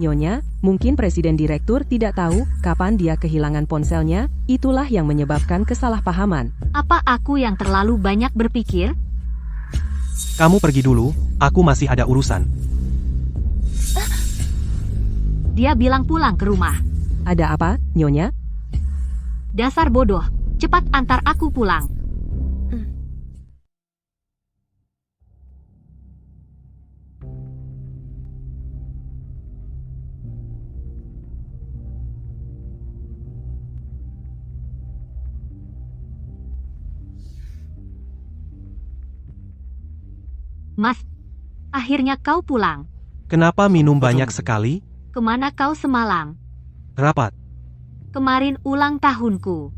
Nyonya, mungkin Presiden Direktur tidak tahu kapan dia kehilangan ponselnya, itulah yang menyebabkan kesalahpahaman. Apa aku yang terlalu banyak berpikir? Kamu pergi dulu, aku masih ada urusan. Dia bilang pulang ke rumah. Ada apa, Nyonya? Dasar bodoh, cepat antar aku pulang. Mas, akhirnya kau pulang. Kenapa minum banyak sekali? Kemana kau semalam? Rapat. Kemarin ulang tahunku.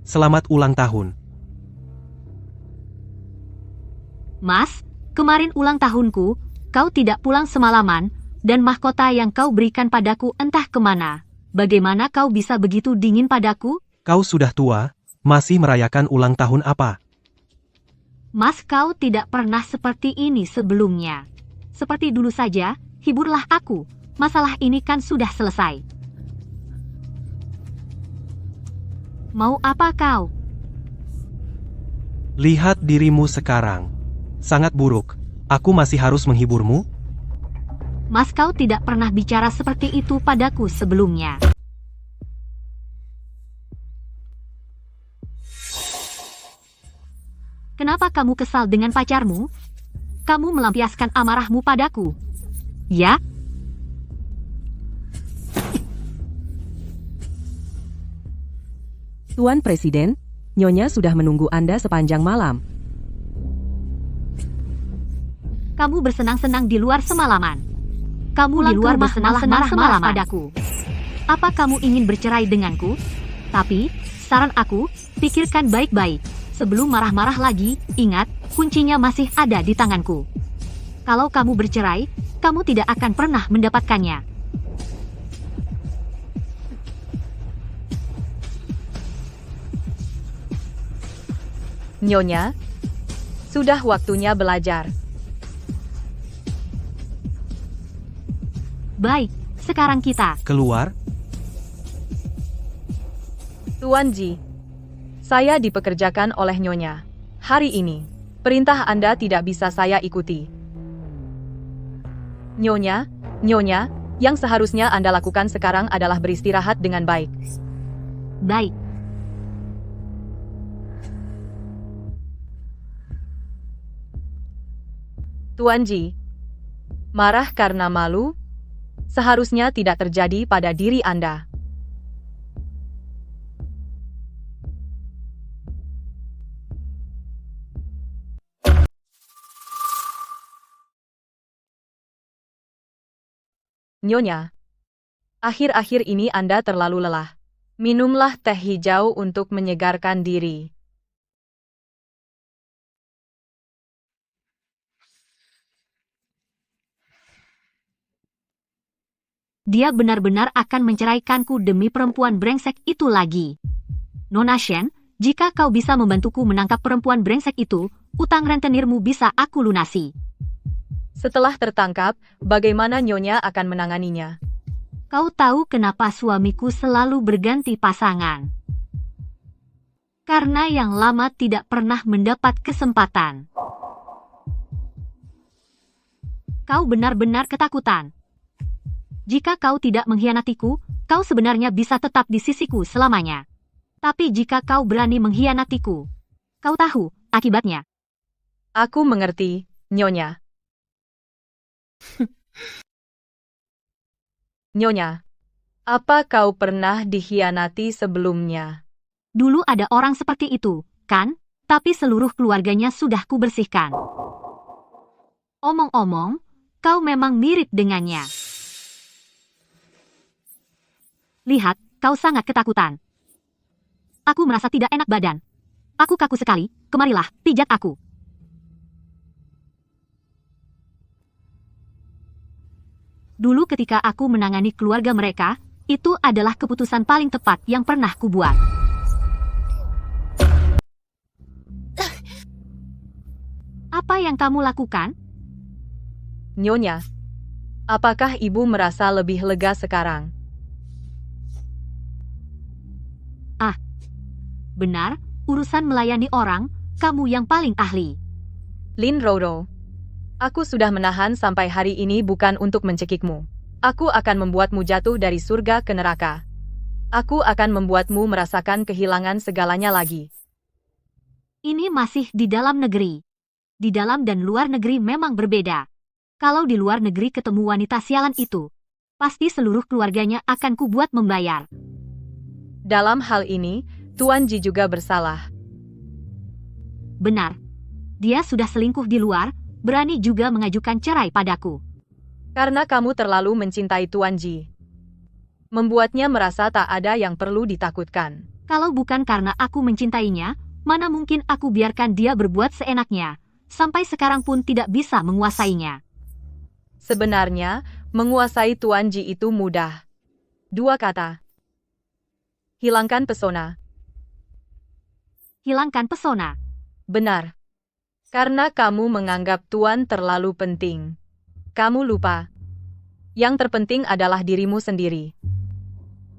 Selamat ulang tahun. Mas, kemarin ulang tahunku, kau tidak pulang semalaman, dan mahkota yang kau berikan padaku entah kemana. Bagaimana kau bisa begitu dingin padaku? Kau sudah tua, masih merayakan ulang tahun apa? Mas, kau tidak pernah seperti ini sebelumnya. Seperti dulu saja, hiburlah aku. Masalah ini kan sudah selesai. Mau apa kau? Lihat dirimu sekarang. Sangat buruk. Aku masih harus menghiburmu? Mas, kau tidak pernah bicara seperti itu padaku sebelumnya. Kenapa kamu kesal dengan pacarmu? Kamu melampiaskan amarahmu padaku. Ya? Tuan Presiden, Nyonya sudah menunggu Anda sepanjang malam. Kamu bersenang-senang di luar semalaman. Kamu di luar bersenang-senang padaku. Apa kamu ingin bercerai denganku? Tapi, saran aku, pikirkan baik-baik. Sebelum marah-marah lagi, ingat, kuncinya masih ada di tanganku. Kalau kamu bercerai, kamu tidak akan pernah mendapatkannya. Nyonya, sudah waktunya belajar. Baik, sekarang kita. Keluar? Tuan Ji, saya dipekerjakan oleh Nyonya. Hari ini, perintah Anda tidak bisa saya ikuti. Nyonya, yang seharusnya Anda lakukan sekarang adalah beristirahat dengan baik. Baik. Tuan Ji, marah karena malu? Seharusnya tidak terjadi pada diri Anda. Nyonya, akhir-akhir ini Anda terlalu lelah. Minumlah teh hijau untuk menyegarkan diri. Dia benar-benar akan menceraikanku demi perempuan brengsek itu lagi. Nona Shen, jika kau bisa membantuku menangkap perempuan brengsek itu, utang rentenirmu bisa aku lunasi. Setelah tertangkap, bagaimana Nyonya akan menanganinya? Kau tahu kenapa suamiku selalu berganti pasangan? Karena yang lama tidak pernah mendapat kesempatan. Kau benar-benar ketakutan. Jika kau tidak mengkhianatiku, kau sebenarnya bisa tetap di sisiku selamanya. Tapi jika kau berani mengkhianatiku, kau tahu akibatnya. Aku mengerti, Nyonya. Nyonya, apa kau pernah dikhianati sebelumnya? Dulu ada orang seperti itu, kan? Tapi seluruh keluarganya sudah kubersihkan. Omong-omong, kau memang mirip dengannya. Lihat, kau sangat ketakutan. Aku merasa tidak enak badan. Aku kaku sekali, kemarilah, pijat aku. Dulu ketika aku menangani keluarga mereka, itu adalah keputusan paling tepat yang pernah kubuat. Apa yang kamu lakukan? Nyonya, apakah ibu merasa lebih lega sekarang? Benar, urusan melayani orang, kamu yang paling ahli. Lin Roro, aku sudah menahan sampai hari ini bukan untuk mencekikmu. Aku akan membuatmu jatuh dari surga ke neraka. Aku akan membuatmu merasakan kehilangan segalanya lagi. Ini masih di dalam negeri. Di dalam dan luar negeri memang berbeda. Kalau di luar negeri ketemu wanita sialan itu, pasti seluruh keluarganya akan kubuat membayar. Dalam hal ini, Tuan Ji juga bersalah. Benar. Dia sudah selingkuh di luar, berani juga mengajukan cerai padaku. Karena kamu terlalu mencintai Tuan Ji. Membuatnya merasa tak ada yang perlu ditakutkan. Kalau bukan karena aku mencintainya, mana mungkin aku biarkan dia berbuat seenaknya. Sampai sekarang pun tidak bisa menguasainya. Sebenarnya, menguasai Tuan Ji itu mudah. 2 kata. Hilangkan pesona. Hilangkan pesona. Benar. Karena kamu menganggap Tuan terlalu penting. Kamu lupa. Yang terpenting adalah dirimu sendiri.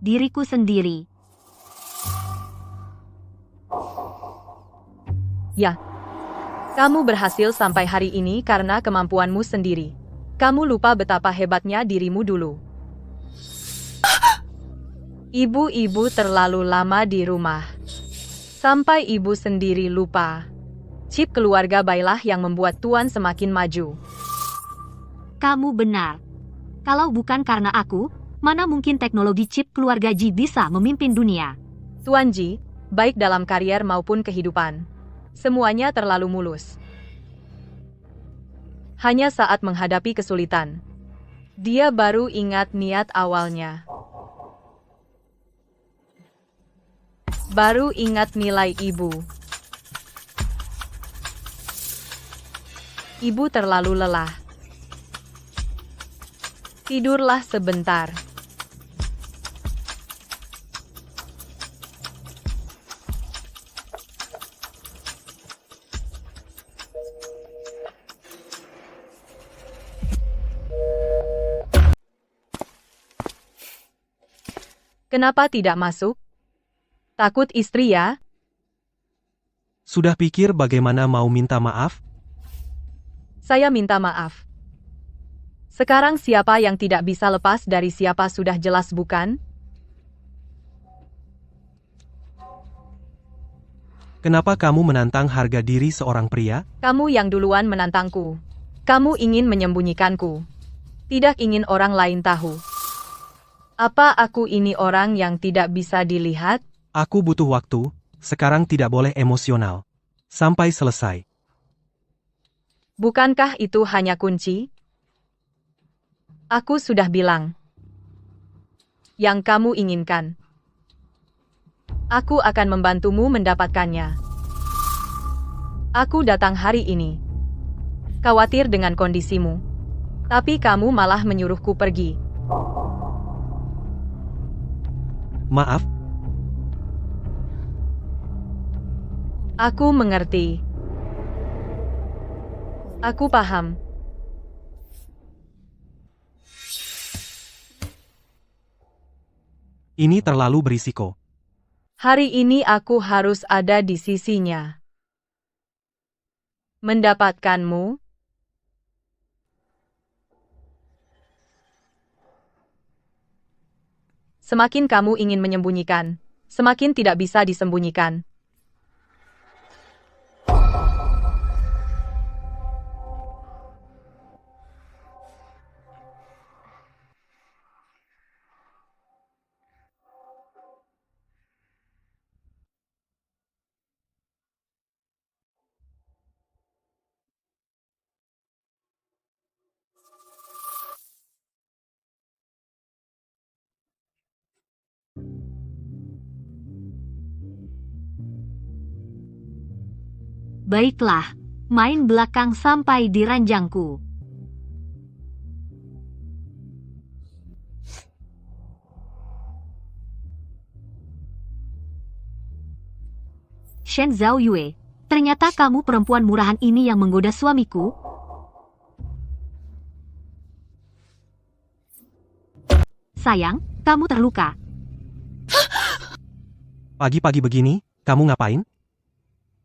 Diriku sendiri. Ya. Kamu berhasil sampai hari ini karena kemampuanmu sendiri. Kamu lupa betapa hebatnya dirimu dulu. Ibu-ibu terlalu lama di rumah. Sampai ibu sendiri lupa. Chip keluarga baiklah yang membuat Tuan semakin maju. Kamu benar. Kalau bukan karena aku, mana mungkin teknologi chip keluarga Ji bisa memimpin dunia. Tuan Ji, baik dalam karier maupun kehidupan. Semuanya terlalu mulus. Hanya saat menghadapi kesulitan, dia baru ingat niat awalnya. Baru ingat nilai ibu. Ibu terlalu lelah. Tidurlah sebentar. Kenapa tidak masuk? Takut istri ya? Sudah pikir bagaimana mau minta maaf? Saya minta maaf. Sekarang siapa yang tidak bisa lepas dari siapa sudah jelas bukan? Kenapa kamu menantang harga diri seorang pria? Kamu yang duluan menantangku. Kamu ingin menyembunyikanku. Tidak ingin orang lain tahu. Apa aku ini orang yang tidak bisa dilihat? Aku butuh waktu, sekarang tidak boleh emosional. Sampai selesai. Bukankah itu hanya kunci? Aku sudah bilang. Yang kamu inginkan. Aku akan membantumu mendapatkannya. Aku datang hari ini. Khawatir dengan kondisimu. Tapi kamu malah menyuruhku pergi. Maaf, aku mengerti. Aku paham. ini terlalu berisiko. Hari ini aku harus ada di sisinya. Mendapatkanmu. Semakin kamu ingin menyembunyikan, semakin tidak bisa disembunyikan. Baiklah, main belakang sampai di ranjangku. Shen Zhao Yue, ternyata kamu perempuan murahan ini yang menggoda suamiku? Sayang, kamu terluka. Pagi-pagi begini, kamu ngapain?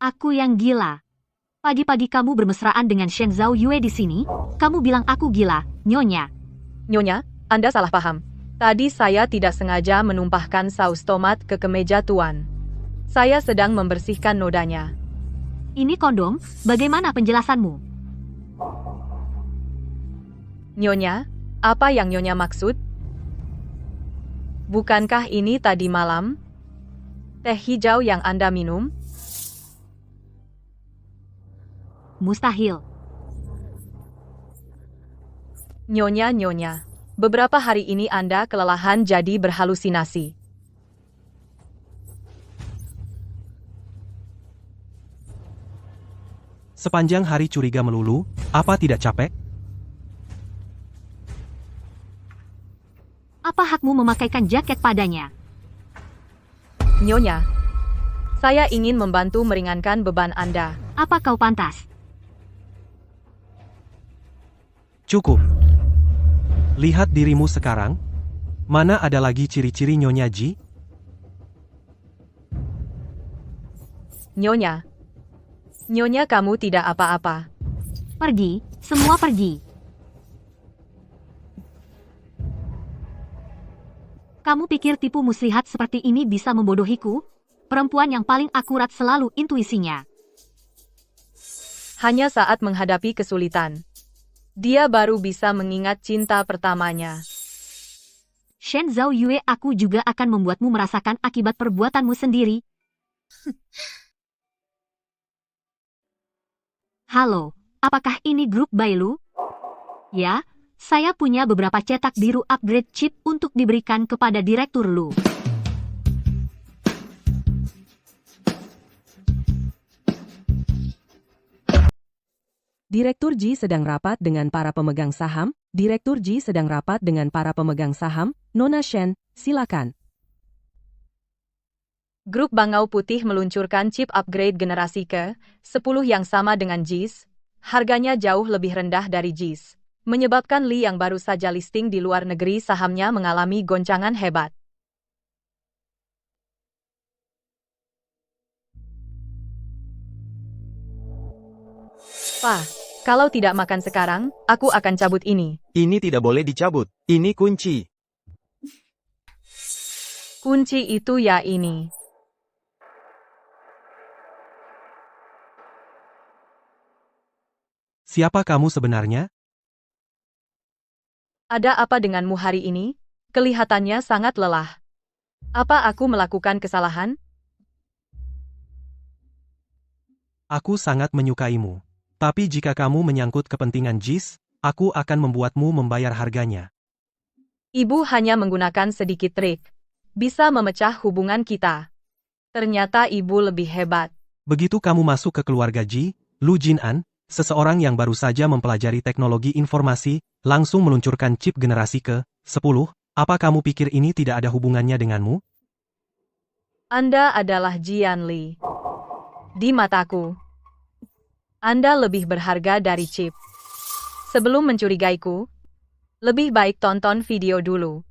Aku yang gila. Pagi-pagi kamu bermesraan dengan Shen Zhao Yue di sini? Kamu bilang aku gila, Nyonya. Nyonya, Anda salah paham. Tadi saya tidak sengaja menumpahkan saus tomat ke kemeja Tuan. Saya sedang membersihkan nodanya. Ini kondom, bagaimana penjelasanmu? Nyonya, apa yang Nyonya maksud? Bukankah ini tadi malam? Teh hijau yang Anda minum? Mustahil. Nyonya, Beberapa hari ini Anda kelelahan jadi berhalusinasi. Sepanjang hari curiga melulu, apa tidak capek? Apa hakmu memakaikan jaket padanya? Nyonya, saya ingin membantu meringankan beban Anda. Apa kau pantas? Cukup. Lihat dirimu sekarang. Mana ada lagi ciri-ciri Nyonya Ji? Nyonya. Nyonya kamu tidak apa-apa. Pergi, semua pergi. Kamu pikir tipu muslihat seperti ini bisa membodohiku? Perempuan yang paling akurat selalu intuisinya. Hanya saat menghadapi kesulitan, dia baru bisa mengingat cinta pertamanya. Shen Zhao Yue, aku juga akan membuatmu merasakan akibat perbuatanmu sendiri. Halo, apakah ini grup Bailu? Ya, saya punya beberapa cetak biru upgrade chip untuk diberikan kepada Direktur Lu. Direktur Ji sedang rapat dengan para pemegang saham. Direktur Ji sedang rapat dengan para pemegang saham. Nona Shen, silakan. Grup Bangau Putih meluncurkan chip upgrade generasi ke-10 yang sama dengan JIS. Harganya jauh lebih rendah dari JIS, menyebabkan Li yang baru saja listing di luar negeri sahamnya mengalami goncangan hebat. Pak, kalau tidak makan sekarang, aku akan cabut ini. Ini tidak boleh dicabut. Ini kunci. Kunci itu ya ini. Siapa kamu sebenarnya? Ada apa denganmu hari ini? Kelihatannya sangat lelah. Apa aku melakukan kesalahan? Aku sangat menyukaimu. Tapi jika kamu menyangkut kepentingan JIS, aku akan membuatmu membayar harganya. Ibu hanya menggunakan sedikit trik. Bisa memecah hubungan kita. Ternyata ibu lebih hebat. Begitu kamu masuk ke keluarga Ji, Lu Jinan, seseorang yang baru saja mempelajari teknologi informasi, langsung meluncurkan chip generasi ke-10, apa kamu pikir ini tidak ada hubungannya denganmu? Anda adalah Jian Li. Di mataku, Anda lebih berharga dari chip. Sebelum mencurigaiku, lebih baik tonton video dulu.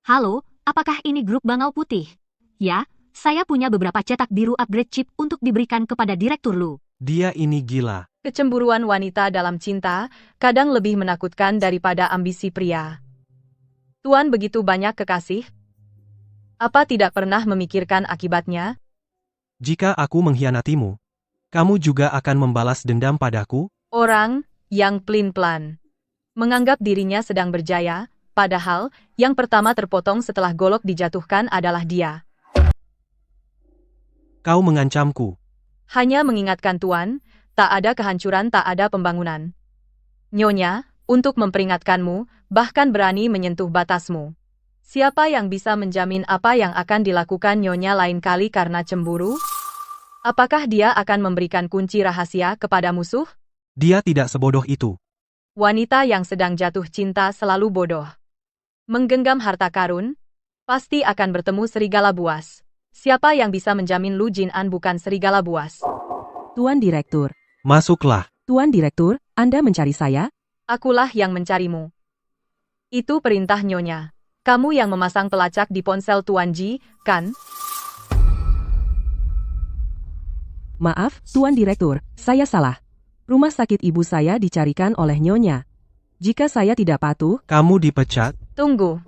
Halo, apakah ini grup Bangau Putih? Ya, saya punya beberapa cetak biru upgrade chip untuk diberikan kepada Direktur Lu. Dia ini gila. Kecemburuan wanita dalam cinta kadang lebih menakutkan daripada ambisi pria. Tuan begitu banyak kekasih? Apa tidak pernah memikirkan akibatnya? Jika aku mengkhianatimu, kamu juga akan membalas dendam padaku? Orang yang pelin-pelan menganggap dirinya sedang berjaya, padahal yang pertama terpotong setelah golok dijatuhkan adalah dia. Kau mengancamku. Hanya mengingatkan Tuan, tak ada kehancuran, tak ada pembangunan. Nyonya, untuk memperingatkanmu, bahkan berani menyentuh batasmu. Siapa yang bisa menjamin apa yang akan dilakukan Nyonya lain kali karena cemburu? Apakah dia akan memberikan kunci rahasia kepada musuh? Dia tidak sebodoh itu. Wanita yang sedang jatuh cinta selalu bodoh. Menggenggam harta karun, pasti akan bertemu serigala buas. Siapa yang bisa menjamin Lu Jinan bukan serigala buas? Tuan Direktur. Masuklah. Tuan Direktur, Anda mencari saya? Akulah yang mencarimu. Itu perintah Nyonya. Kamu yang memasang pelacak di ponsel Tuan Ji, kan? Maaf, Tuan Direktur, saya salah. Rumah sakit ibu saya dicarikan oleh Nyonya. Jika saya tidak patuh, kamu dipecat. Tunggu.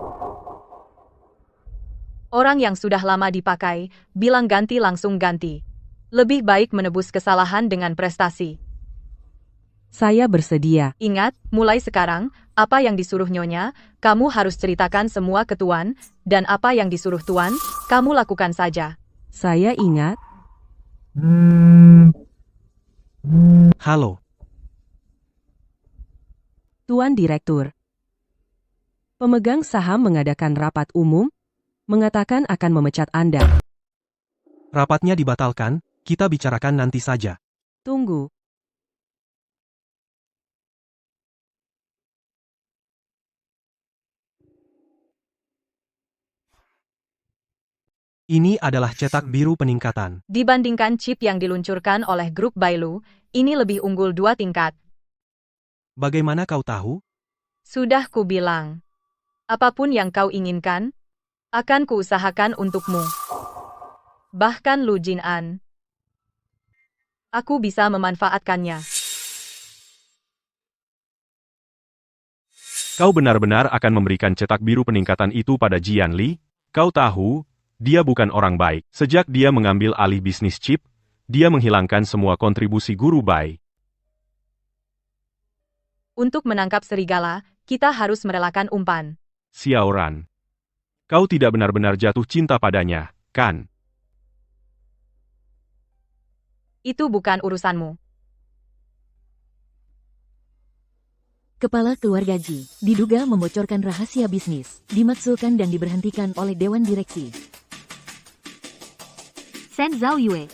Orang yang sudah lama dipakai, bilang ganti langsung ganti. Lebih baik menebus kesalahan dengan prestasi. Saya bersedia. Ingat, mulai sekarang, apa yang disuruh Nyonya, kamu harus ceritakan semua ke Tuan, dan apa yang disuruh Tuan, kamu lakukan saja. Saya ingat. Halo, Tuan Direktur. Pemegang saham mengadakan rapat umum, mengatakan akan memecat Anda. Rapatnya dibatalkan, kita bicarakan nanti saja. Tunggu. Ini adalah cetak biru peningkatan. Dibandingkan chip yang diluncurkan oleh grup Bailu, ini lebih unggul 2 tingkat. Bagaimana kau tahu? Sudah kubilang. Apapun yang kau inginkan, akan kuusahakan untukmu. Bahkan Lu Jinan. Aku bisa memanfaatkannya. Kau benar-benar akan memberikan cetak biru peningkatan itu pada Jian Li? Kau tahu, dia bukan orang baik. Sejak dia mengambil alih bisnis chip, dia menghilangkan semua kontribusi guru Bai. Untuk menangkap serigala, kita harus merelakan umpan. Xiao Ran. Kau tidak benar-benar jatuh cinta padanya, kan? Itu bukan urusanmu. Kepala keluarga Ji diduga membocorkan rahasia bisnis, dimaksudkan dan diberhentikan oleh Dewan Direksi. Shen Zhaoyue,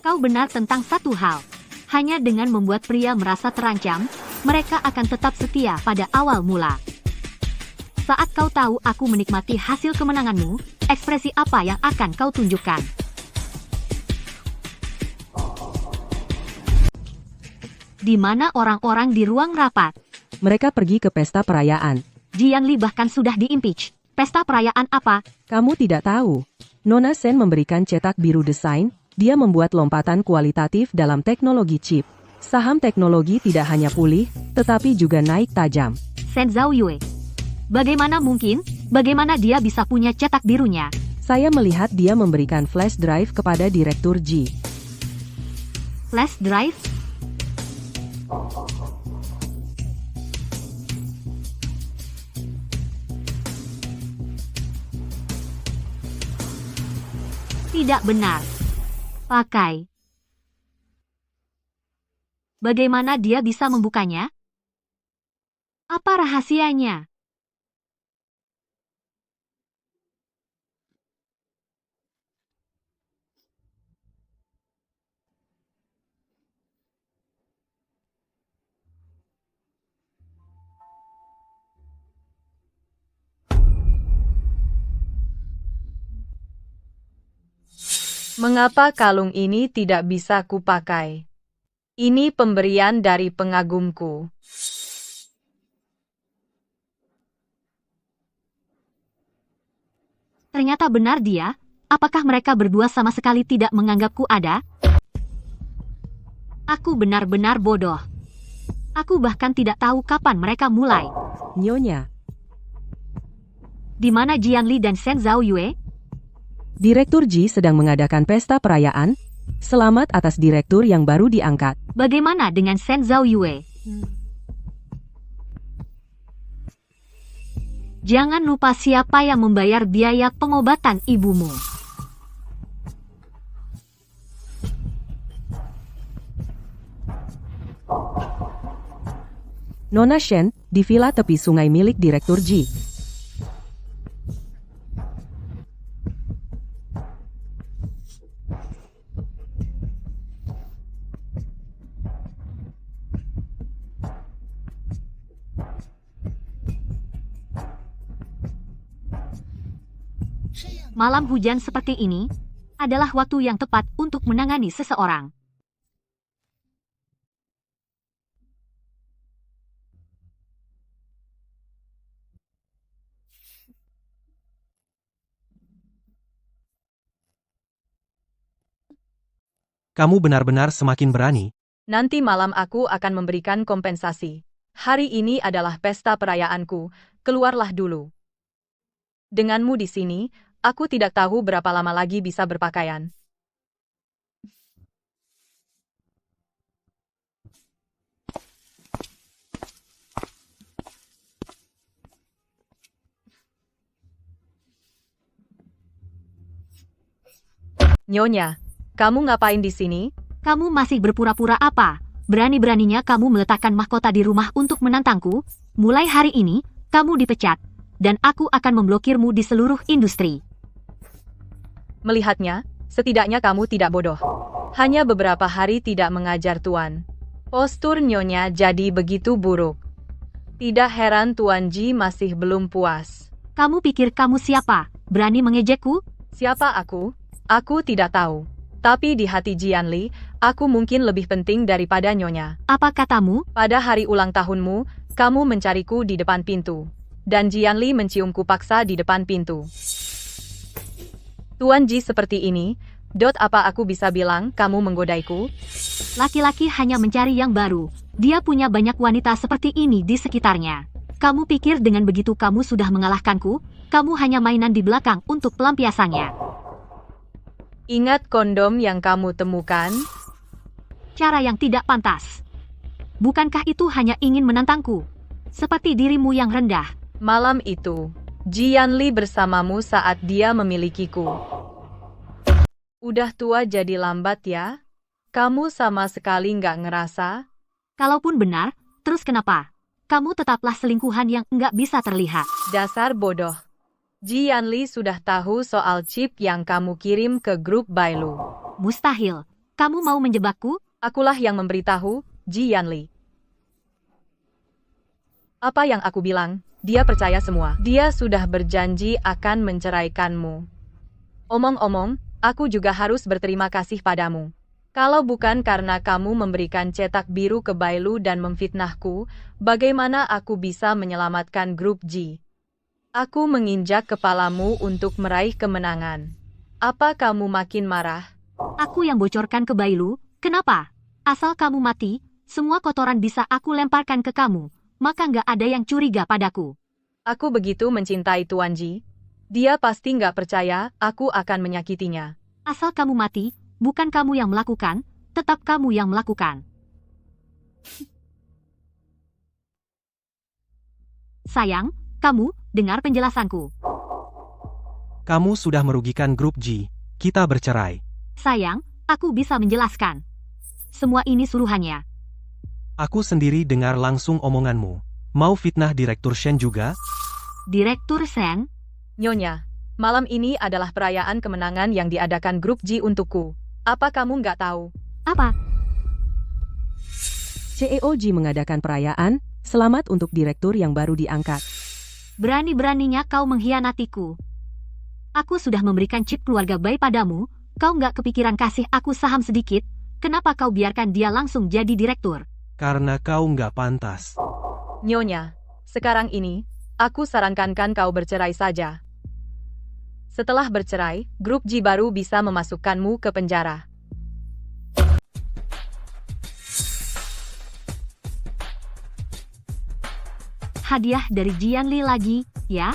kau benar tentang satu hal. Hanya dengan membuat pria merasa terancam, mereka akan tetap setia pada awal mula. Saat kau tahu aku menikmati hasil kemenanganmu, ekspresi apa yang akan kau tunjukkan? Di mana orang-orang di ruang rapat? Mereka pergi ke pesta perayaan. Jian Li bahkan sudah di-impeach. Pesta perayaan apa? Kamu tidak tahu. Nona Shen memberikan cetak biru desain, dia membuat lompatan kualitatif dalam teknologi chip. Saham teknologi tidak hanya pulih, tetapi juga naik tajam. Shen Zhaoyue. Bagaimana mungkin? Bagaimana dia bisa punya cetak birunya? Saya melihat dia memberikan flash drive kepada Direktur Ji. Flash drive? Tidak benar. Pakai. Bagaimana dia bisa membukanya? Apa rahasianya? Mengapa kalung ini tidak bisa kupakai? Ini pemberian dari pengagumku. Ternyata benar dia. Apakah mereka berdua sama sekali tidak menganggapku ada? Aku benar-benar bodoh. Aku bahkan tidak tahu kapan mereka mulai. Nyonya. Di mana Jian Li dan Shen Zhaoyue? Direktur Ji sedang mengadakan pesta perayaan. Selamat atas direktur yang baru diangkat. Bagaimana dengan Shen Zhaoyue? Jangan lupa siapa yang membayar biaya pengobatan ibumu. Nona Shen, di villa tepi sungai milik Direktur Ji. Malam hujan seperti ini adalah waktu yang tepat untuk menangani seseorang. Kamu benar-benar semakin berani. Nanti malam aku akan memberikan kompensasi. Hari ini adalah pesta perayaanku, keluarlah dulu. Denganmu di sini, aku tidak tahu berapa lama lagi bisa berpakaian. Nyonya, kamu ngapain di sini? Kamu masih berpura-pura apa? Berani-beraninya kamu meletakkan mahkota di rumah untuk menantangku? Mulai hari ini, kamu dipecat, dan aku akan memblokirmu di seluruh industri. Melihatnya, setidaknya kamu tidak bodoh. Hanya beberapa hari tidak mengajar Tuan. Postur Nyonya jadi begitu buruk. Tidak heran Tuan Ji masih belum puas. Kamu pikir kamu siapa? Berani mengejekku? Siapa aku? Aku tidak tahu. Tapi di hati Jianli, aku mungkin lebih penting daripada Nyonya. Apa katamu? Pada hari ulang tahunmu, kamu mencariku di depan pintu. Dan Jianli menciumku paksa di depan pintu. Tuan Ji seperti ini, apa aku bisa bilang kamu menggodaiku? Laki-laki hanya mencari yang baru. Dia punya banyak wanita seperti ini di sekitarnya. Kamu pikir dengan begitu kamu sudah mengalahkanku? Kamu hanya mainan di belakang untuk pelampiasannya. Ingat kondom yang kamu temukan? Cara yang tidak pantas. Bukankah itu hanya ingin menantangku? Seperti dirimu yang rendah. Malam itu, Jianli bersamamu saat dia memilikiku. Udah tua jadi lambat ya? Kamu sama sekali nggak ngerasa? Kalaupun benar, terus kenapa? Kamu tetaplah selingkuhan yang nggak bisa terlihat. Dasar bodoh. Jianli sudah tahu soal chip yang kamu kirim ke grup Bailu. Mustahil. Kamu mau menjebakku? Akulah yang memberitahu, Jianli. Apa yang aku bilang? Dia percaya semua. Dia sudah berjanji akan menceraikanmu. Omong-omong, aku juga harus berterima kasih padamu. Kalau bukan karena kamu memberikan cetak biru ke Bailu dan memfitnahku, bagaimana aku bisa menyelamatkan grup G? Aku menginjak kepalamu untuk meraih kemenangan. Apa kamu makin marah? Aku yang bocorkan ke Bailu, kenapa? Asal kamu mati, semua kotoran bisa aku lemparkan ke kamu, maka nggak ada yang curiga padaku. Aku begitu mencintai Tuan Ji. Dia pasti nggak percaya aku akan menyakitinya. Asal kamu mati, bukan kamu yang melakukan, tetap kamu yang melakukan. Sayang, kamu, dengar penjelasanku. Kamu sudah merugikan grup G. Kita bercerai. Sayang, aku bisa menjelaskan. Semua ini suruhannya. Aku sendiri dengar langsung omonganmu. Mau fitnah Direktur Shen juga? Direktur Shen? Nyonya, malam ini adalah perayaan kemenangan yang diadakan grup G untukku. Apa kamu nggak tahu? Apa? CEO Ji mengadakan perayaan, selamat untuk direktur yang baru diangkat. Berani-beraninya kau mengkhianatiku. Aku sudah memberikan chip keluarga bayi padamu, kau nggak kepikiran kasih aku saham sedikit, kenapa kau biarkan dia langsung jadi direktur? Karena kau nggak pantas. Nyonya, sekarang ini, aku sarankan kau bercerai saja. Setelah bercerai, grup G baru bisa memasukkanmu ke penjara. Hadiah dari Jianli lagi, ya?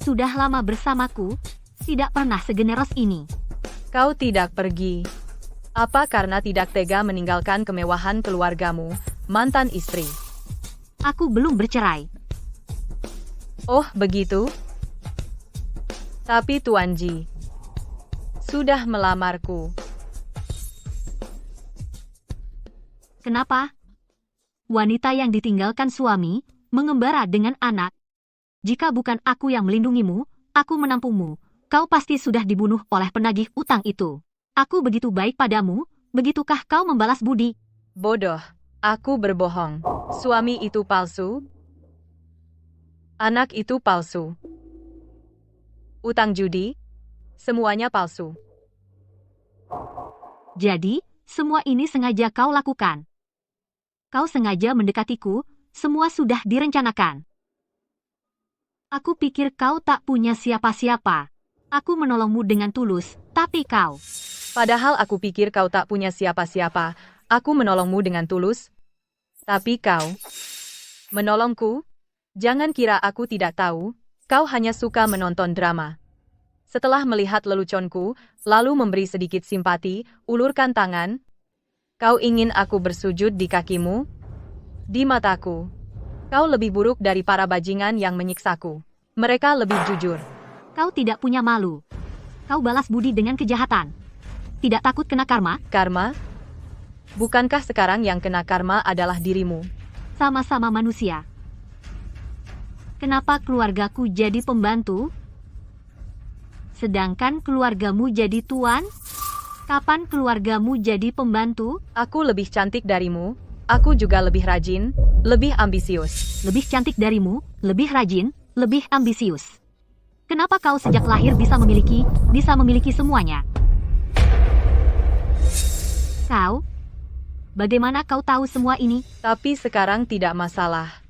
Sudah lama bersamaku, tidak pernah segeneros ini. Kau tidak pergi. Apa karena tidak tega meninggalkan kemewahan keluargamu, mantan istri? Aku belum bercerai. Oh, begitu? Tapi Tuan Ji sudah melamarku. Kenapa? Wanita yang ditinggalkan suami, mengembara dengan anak. Jika bukan aku yang melindungimu, aku menampungmu. Kau pasti sudah dibunuh oleh penagih utang itu. Aku begitu baik padamu, begitukah kau membalas budi? Bodoh, aku berbohong. Suami itu palsu. Anak itu palsu. Utang judi, semuanya palsu. Jadi, semua ini sengaja kau lakukan. Kau sengaja mendekatiku, semua sudah direncanakan. Aku pikir kau tak punya siapa-siapa. Aku menolongmu dengan tulus, tapi kau... Padahal aku pikir kau tak punya siapa-siapa, aku menolongmu dengan tulus. Tapi kau... menolongku? Jangan kira aku tidak tahu, kau hanya suka menonton drama. Setelah melihat leluconku, lalu memberi sedikit simpati, ulurkan tangan. Kau ingin aku bersujud di kakimu? Di mataku, kau lebih buruk dari para bajingan yang menyiksaku. Mereka lebih jujur. Kau tidak punya malu. Kau balas budi dengan kejahatan. Tidak takut kena karma? Karma? Bukankah sekarang yang kena karma adalah dirimu? Sama-sama manusia. Kenapa keluargaku jadi pembantu? Sedangkan keluargamu jadi tuan? Kapan keluargamu jadi pembantu? Aku lebih cantik darimu. Aku juga lebih rajin, lebih ambisius. Lebih cantik darimu, lebih rajin, lebih ambisius. Kenapa kau sejak lahir bisa memiliki semuanya? Kau? Bagaimana kau tahu semua ini? Tapi sekarang tidak masalah.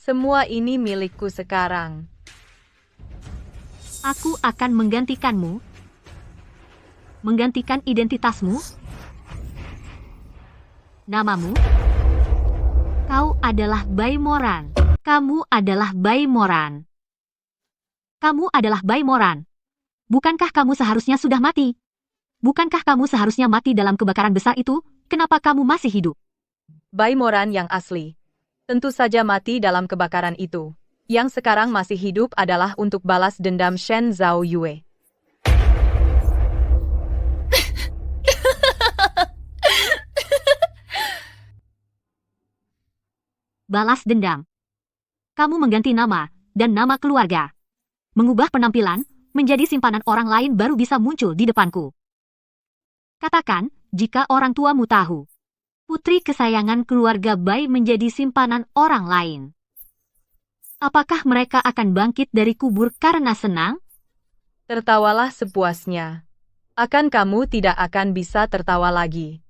Semua ini milikku sekarang. Aku akan menggantikanmu. Menggantikan identitasmu. Namamu? Kau adalah Baimoran. Kamu adalah Baimoran. Kamu adalah Baimoran. Bukankah kamu seharusnya sudah mati? Bukankah kamu seharusnya mati dalam kebakaran besar itu? Kenapa kamu masih hidup? Baimoran yang asli. Tentu saja mati dalam kebakaran itu. Yang sekarang masih hidup adalah untuk balas dendam Shen Zhao Yue. Balas dendam. Kamu mengganti nama dan nama keluarga. Mengubah penampilan menjadi simpanan orang lain baru bisa muncul di depanku. Katakan, jika orang tuamu tahu. Putri kesayangan keluarga Bai menjadi simpanan orang lain. Apakah mereka akan bangkit dari kubur karena senang? Tertawalah sepuasnya. Akan kamu tidak akan bisa tertawa lagi.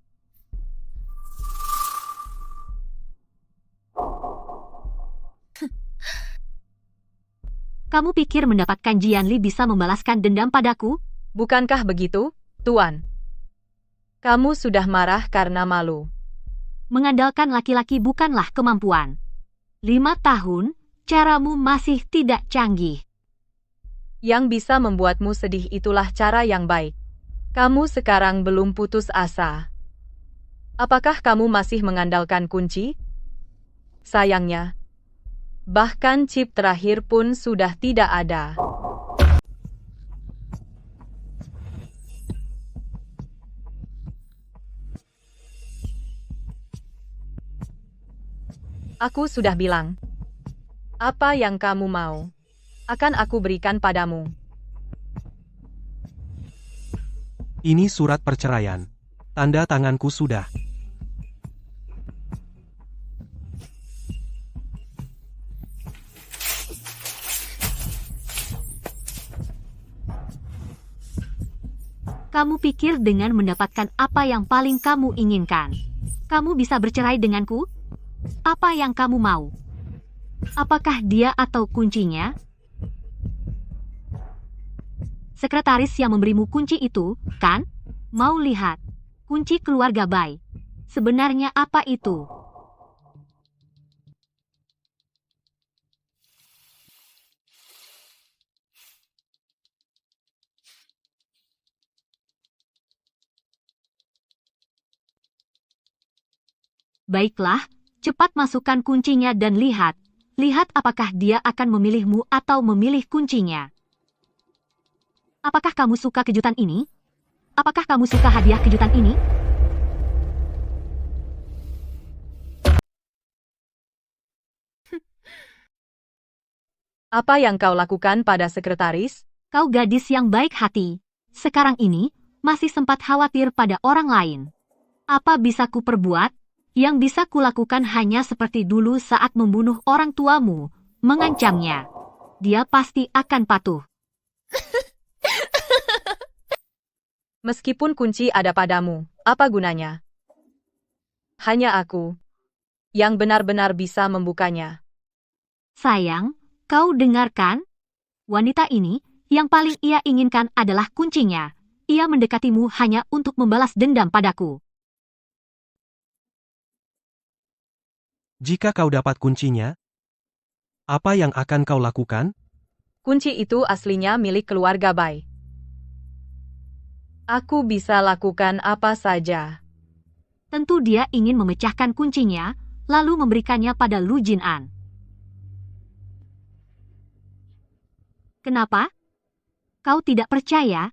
Kamu pikir mendapatkan Jianli bisa membalaskan dendam padaku? Bukankah begitu, Tuan? Kamu sudah marah karena malu. Mengandalkan laki-laki bukanlah kemampuan. 5 tahun, caramu masih tidak canggih. Yang bisa membuatmu sedih itulah cara yang baik. Kamu sekarang belum putus asa. Apakah kamu masih mengandalkan kunci? Sayangnya, bahkan chip terakhir pun sudah tidak ada. Aku sudah bilang. Apa yang kamu mau, akan aku berikan padamu. Ini surat perceraian. Tanda tanganku sudah. Kamu pikir dengan mendapatkan apa yang paling kamu inginkan, kamu bisa bercerai denganku? Apa yang kamu mau? Apakah dia atau kuncinya? Sekretaris yang memberimu kunci itu, kan? Mau lihat kunci keluarga Bai. Sebenarnya apa itu? Baiklah, cepat masukkan kuncinya dan lihat. Lihat apakah dia akan memilihmu atau memilih kuncinya. Apakah kamu suka kejutan ini? Apakah kamu suka hadiah kejutan ini? Apa yang kau lakukan pada sekretaris? Kau gadis yang baik hati. Sekarang ini, masih sempat khawatir pada orang lain. Apa bisa ku perbuat? Yang bisa kulakukan hanya seperti dulu saat membunuh orang tuamu, mengancamnya. Dia pasti akan patuh. Meskipun kunci ada padamu, apa gunanya? Hanya aku yang benar-benar bisa membukanya. Sayang, kau dengarkan? Wanita ini, yang paling ia inginkan adalah kuncinya. Ia mendekatimu hanya untuk membalas dendam padaku. Jika kau dapat kuncinya, apa yang akan kau lakukan? Kunci itu aslinya milik keluarga Bai. Aku bisa lakukan apa saja. Tentu dia ingin memecahkan kuncinya, lalu memberikannya pada Lu Jin'an. Kenapa? Kau tidak percaya?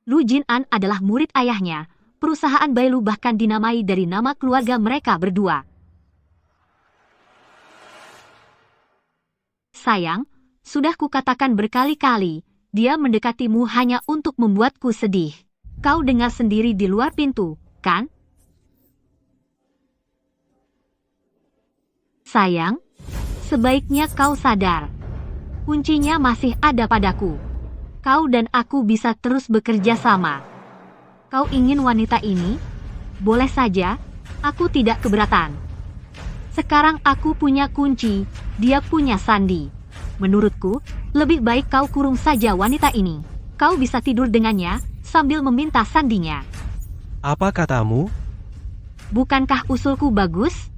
Lu Jin'an adalah murid ayahnya. Perusahaan Bailu bahkan dinamai dari nama keluarga mereka berdua. Sayang, sudah kukatakan berkali-kali, dia mendekatimu hanya untuk membuatku sedih. Kau dengar sendiri di luar pintu, kan? Sayang, sebaiknya kau sadar. Kuncinya masih ada padaku. Kau dan aku bisa terus bekerja sama. Kau ingin wanita ini? Boleh saja, aku tidak keberatan. Sekarang aku punya kunci, dia punya sandi. Menurutku, lebih baik kau kurung saja wanita ini. Kau bisa tidur dengannya, sambil meminta sandinya. Apa katamu? Bukankah usulku bagus?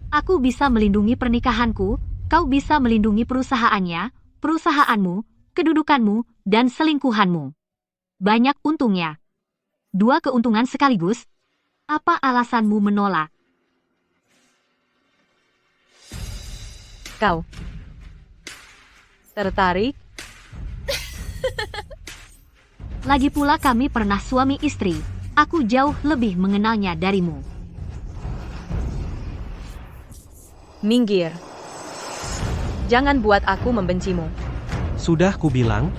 Aku bisa melindungi pernikahanku, kau bisa melindungi perusahaannya, perusahaanmu, kedudukanmu, dan selingkuhanmu. Banyak untungnya. 2 keuntungan sekaligus. Apa alasanmu menolak? Kau tertarik? Lagi pula kami pernah suami istri. Aku jauh lebih mengenalnya darimu. Minggir. Jangan buat aku membencimu. Sudah kubilang,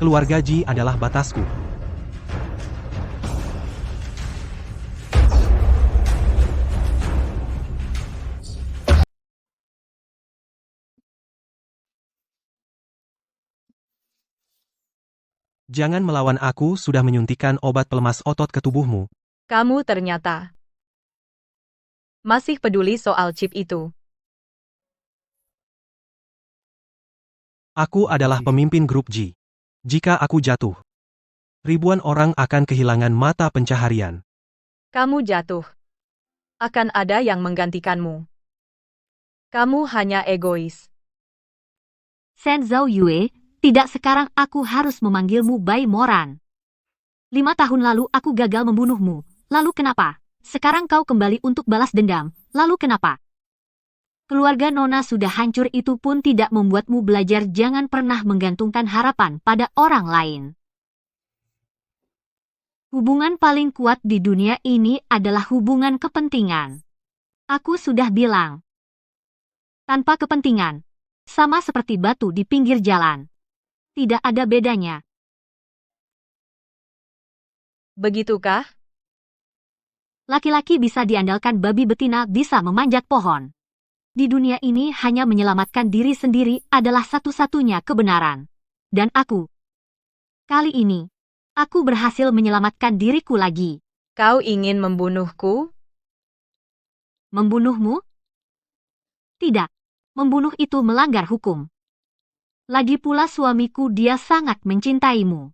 keluarga Ji adalah batasku. Jangan melawan aku, sudah menyuntikkan obat pelemas otot ke tubuhmu. Kamu ternyata masih peduli soal chip itu. Aku adalah pemimpin grup Ji. Jika aku jatuh, ribuan orang akan kehilangan mata pencaharian. Kamu jatuh. Akan ada yang menggantikanmu. Kamu hanya egois. Shen Zhao Yue, tidak sekarang aku harus memanggilmu Bai Moran. 5 tahun lalu aku gagal membunuhmu. Lalu kenapa? Sekarang kau kembali untuk balas dendam. Lalu kenapa? Keluarga Nona sudah hancur, itu pun tidak membuatmu belajar jangan pernah menggantungkan harapan pada orang lain. Hubungan paling kuat di dunia ini adalah hubungan kepentingan. Aku sudah bilang. Tanpa kepentingan, sama seperti batu di pinggir jalan. Tidak ada bedanya. Begitukah? Laki-laki bisa diandalkan, babi betina bisa memanjat pohon. Di dunia ini hanya menyelamatkan diri sendiri adalah satu-satunya kebenaran. Dan aku. Kali ini, aku berhasil menyelamatkan diriku lagi. Kau ingin membunuhku? Membunuhmu? Tidak. Membunuh itu melanggar hukum. Lagi pula suamiku, dia sangat mencintaimu.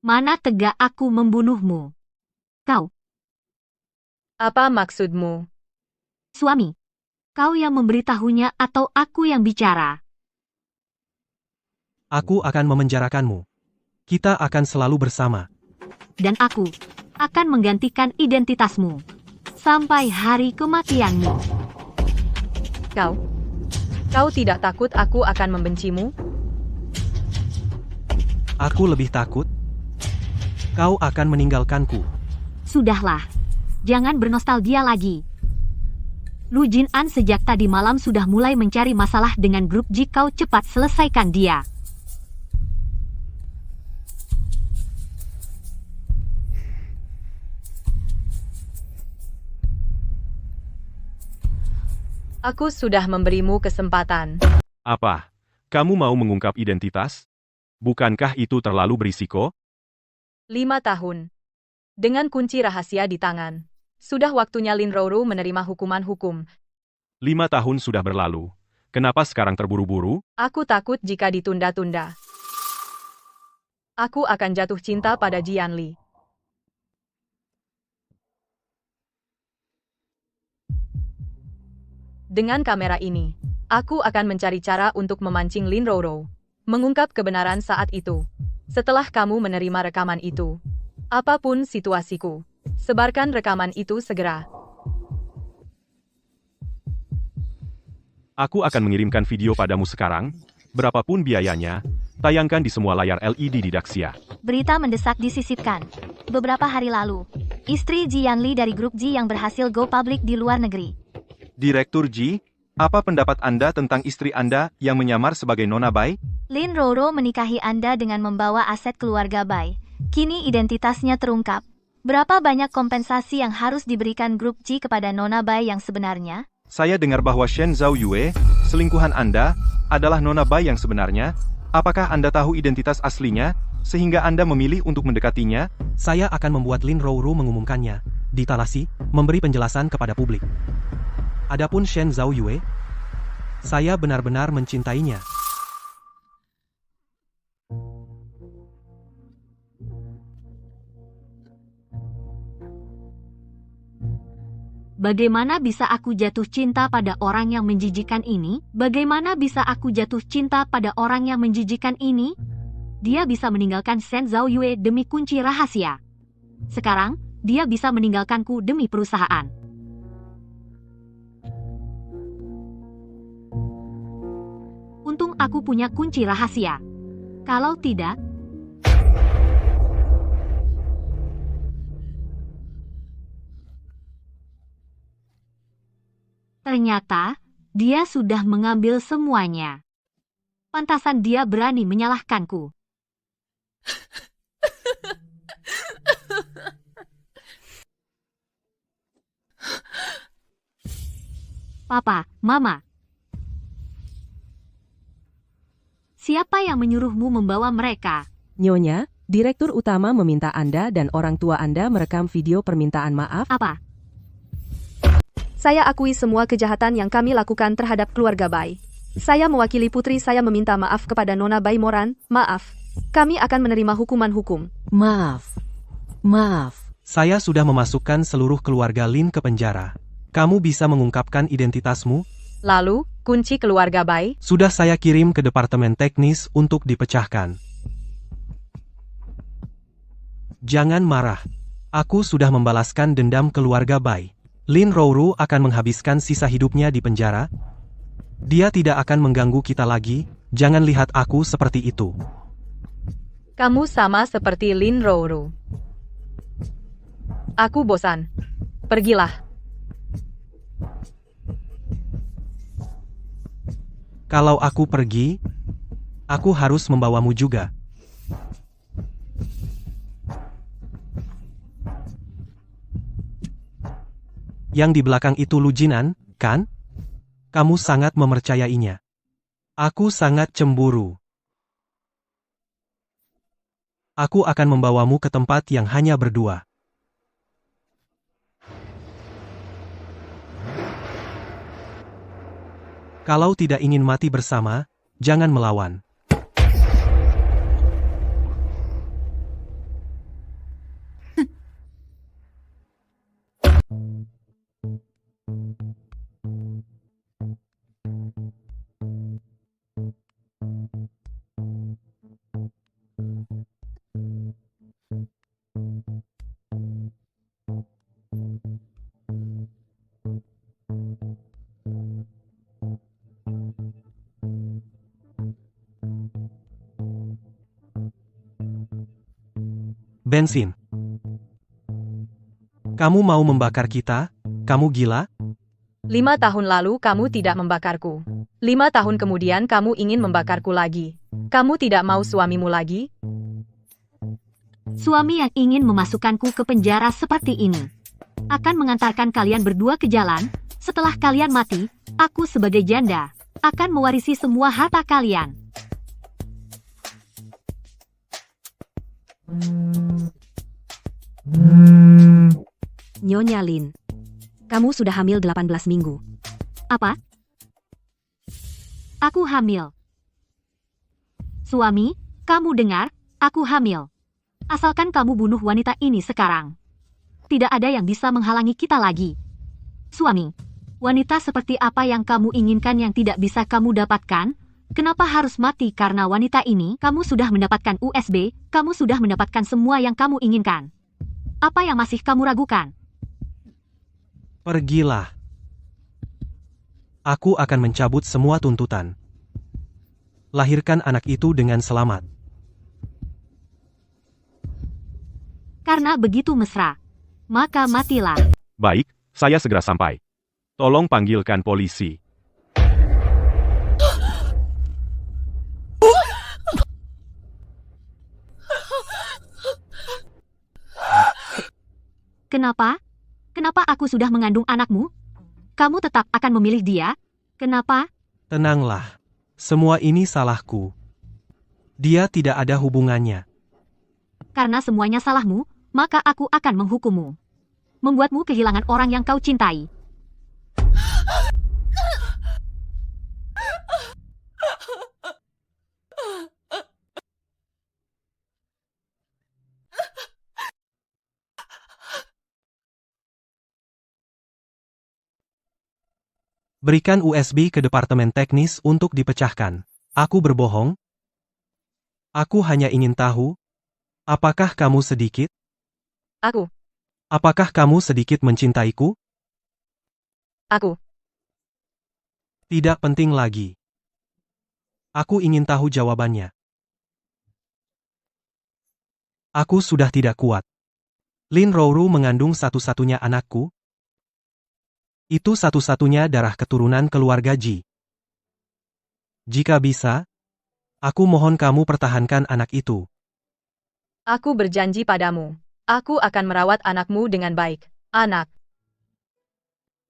Mana tega aku membunuhmu? Kau. Apa maksudmu? Suami. Kau yang memberitahunya atau aku yang bicara? Aku akan memenjarakanmu. Kita akan selalu bersama. Dan aku akan menggantikan identitasmu. Sampai hari kematianmu. Kau tidak takut aku akan membencimu? Aku lebih takut. Kau akan meninggalkanku. Sudahlah. Jangan bernostalgia lagi. Lu Jin-an sejak tadi malam sudah mulai mencari masalah dengan grup Ji. Kau cepat selesaikan dia. Aku sudah memberimu kesempatan. Apa? Kamu mau mengungkap identitas? Bukankah itu terlalu berisiko? 5 tahun. Dengan kunci rahasia di tangan. Sudah waktunya Lin Roro menerima hukuman hukum. 5 tahun sudah berlalu. Kenapa sekarang terburu-buru? Aku takut jika ditunda-tunda. Aku akan jatuh cinta pada Jian Li. Dengan kamera ini, aku akan mencari cara untuk memancing Lin Roro. Mengungkap kebenaran saat itu. Setelah kamu menerima rekaman itu. Apapun situasiku, sebarkan rekaman itu segera. Aku akan mengirimkan video padamu sekarang, berapapun biayanya, tayangkan di semua layar LED di Daxia. Berita mendesak disisipkan. Beberapa hari lalu, istri Ji Yanli dari grup Ji yang berhasil go public di luar negeri. Direktur Ji, Apa pendapat Anda tentang istri Anda yang menyamar sebagai Nona Bai? Lin Roro menikahi Anda dengan membawa aset keluarga Bai. Kini identitasnya terungkap. Berapa banyak kompensasi yang harus diberikan grup Ji kepada Nona Bai yang sebenarnya? Saya dengar bahwa Shen Zhao Yue, selingkuhan Anda, adalah Nona Bai yang sebenarnya. Apakah Anda tahu identitas aslinya, sehingga Anda memilih untuk mendekatinya? Saya akan membuat Lin Roro mengumumkannya di Talasi, memberi penjelasan kepada publik. Adapun Shen Zhao Yue, saya benar-benar mencintainya. Bagaimana bisa aku jatuh cinta pada orang yang menjijikan ini? Bagaimana bisa aku jatuh cinta pada orang yang menjijikan ini? Dia bisa meninggalkan Shen Zhao Yue demi kunci rahasia. Sekarang, dia bisa meninggalkanku demi perusahaan. Untung aku punya kunci rahasia. Kalau tidak, ternyata dia sudah mengambil semuanya. Pantasan dia berani menyalahkanku. Papa, Mama. Siapa yang menyuruhmu membawa mereka? Nyonya, Direktur Utama meminta Anda dan orang tua Anda merekam video permintaan maaf. Apa? Saya akui semua kejahatan yang kami lakukan terhadap keluarga Bai. Saya mewakili putri saya meminta maaf kepada Nona Bai Moran. Maaf. Kami akan menerima hukuman hukum. Maaf. Maaf. Saya sudah memasukkan seluruh keluarga Lin ke penjara. Kamu bisa mengungkapkan identitasmu? Lalu, kunci keluarga Bai? Sudah saya kirim ke Departemen Teknis untuk dipecahkan. Jangan marah. Aku sudah membalaskan dendam keluarga Bai. Lin Roro akan menghabiskan sisa hidupnya di penjara. Dia tidak akan mengganggu kita lagi. Jangan lihat aku seperti itu. Kamu sama seperti Lin Roro. Aku bosan. Pergilah. Kalau aku pergi, aku harus membawamu juga. Yang di belakang itu Lu Jinan, kan? Kamu sangat mempercayainya. Aku sangat cemburu. Aku akan membawamu ke tempat yang hanya berdua. Kalau tidak ingin mati bersama, jangan melawan. Bensin. Kamu mau membakar kita? Kamu gila? 5 tahun lalu kamu tidak membakarku. 5 tahun kemudian kamu ingin membakarku lagi. Kamu tidak mau suamimu lagi? Suami yang ingin memasukkanku ke penjara seperti ini akan mengantarkan kalian berdua ke jalan. Setelah kalian mati, aku sebagai janda akan mewarisi semua harta kalian. Nyonya Lin, kamu sudah hamil 18 minggu. Apa? Aku hamil. Suami, kamu dengar? Aku hamil. Asalkan kamu bunuh wanita ini sekarang. Tidak ada yang bisa menghalangi kita lagi. Suami, wanita seperti apa yang kamu inginkan yang tidak bisa kamu dapatkan? Kenapa harus mati karena wanita ini? Kamu sudah mendapatkan USB, kamu sudah mendapatkan semua yang kamu inginkan. Apa yang masih kamu ragukan? Pergilah. Aku akan mencabut semua tuntutan. Lahirkan anak itu dengan selamat. Karena begitu mesra, maka matilah. Baik, saya segera sampai. Tolong panggilkan polisi. Kenapa? Kenapa aku sudah mengandung anakmu? Kamu tetap akan memilih dia? Kenapa? Tenanglah. Semua ini salahku. Dia tidak ada hubungannya. Karena semuanya salahmu, maka aku akan menghukummu. Membuatmu kehilangan orang yang kau cintai. Berikan USB ke departemen teknis untuk dipecahkan. Aku berbohong? Aku hanya ingin tahu, apakah kamu sedikit? Aku. Apakah kamu sedikit mencintaiku? Aku. Tidak penting lagi. Aku ingin tahu jawabannya. Aku sudah tidak kuat. Lin Rouru mengandung satu-satunya anakku. Itu satu-satunya darah keturunan keluarga Ji. Jika bisa, aku mohon kamu pertahankan anak itu. Aku berjanji padamu. Aku akan merawat anakmu dengan baik. Anak.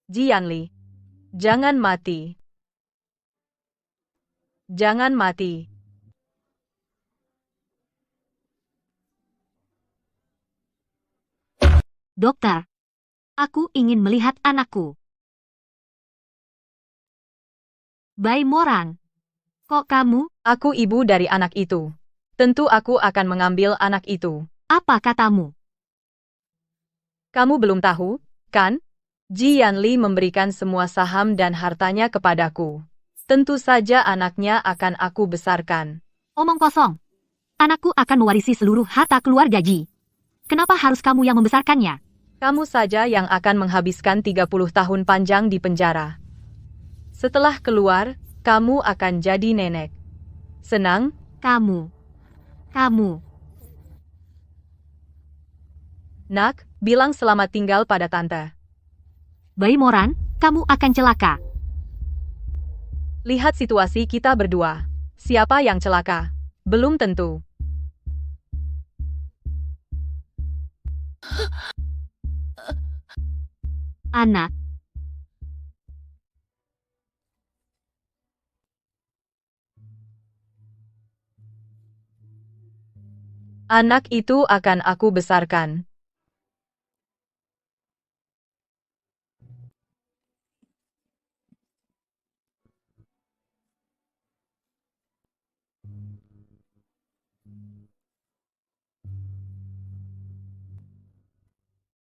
Ji Yanli. Jangan mati. Jangan mati. Dokter, aku ingin melihat anakku. Bai Moran, kok kamu? Aku ibu dari anak itu. Tentu aku akan mengambil anak itu. Apa katamu? Kamu belum tahu, kan? Ji Yanli memberikan semua saham dan hartanya kepadaku. Tentu saja anaknya akan aku besarkan. Omong kosong. Anakku akan mewarisi seluruh harta keluarga Ji. Kenapa harus kamu yang membesarkannya? Kamu saja yang akan menghabiskan 30 tahun panjang di penjara. Setelah keluar, kamu akan jadi nenek. Senang? Kamu. Nak, bilang selamat tinggal pada tante. Bai Moran, kamu akan celaka. Lihat situasi kita berdua. Siapa yang celaka? Belum tentu. Anak. Anak itu akan aku besarkan.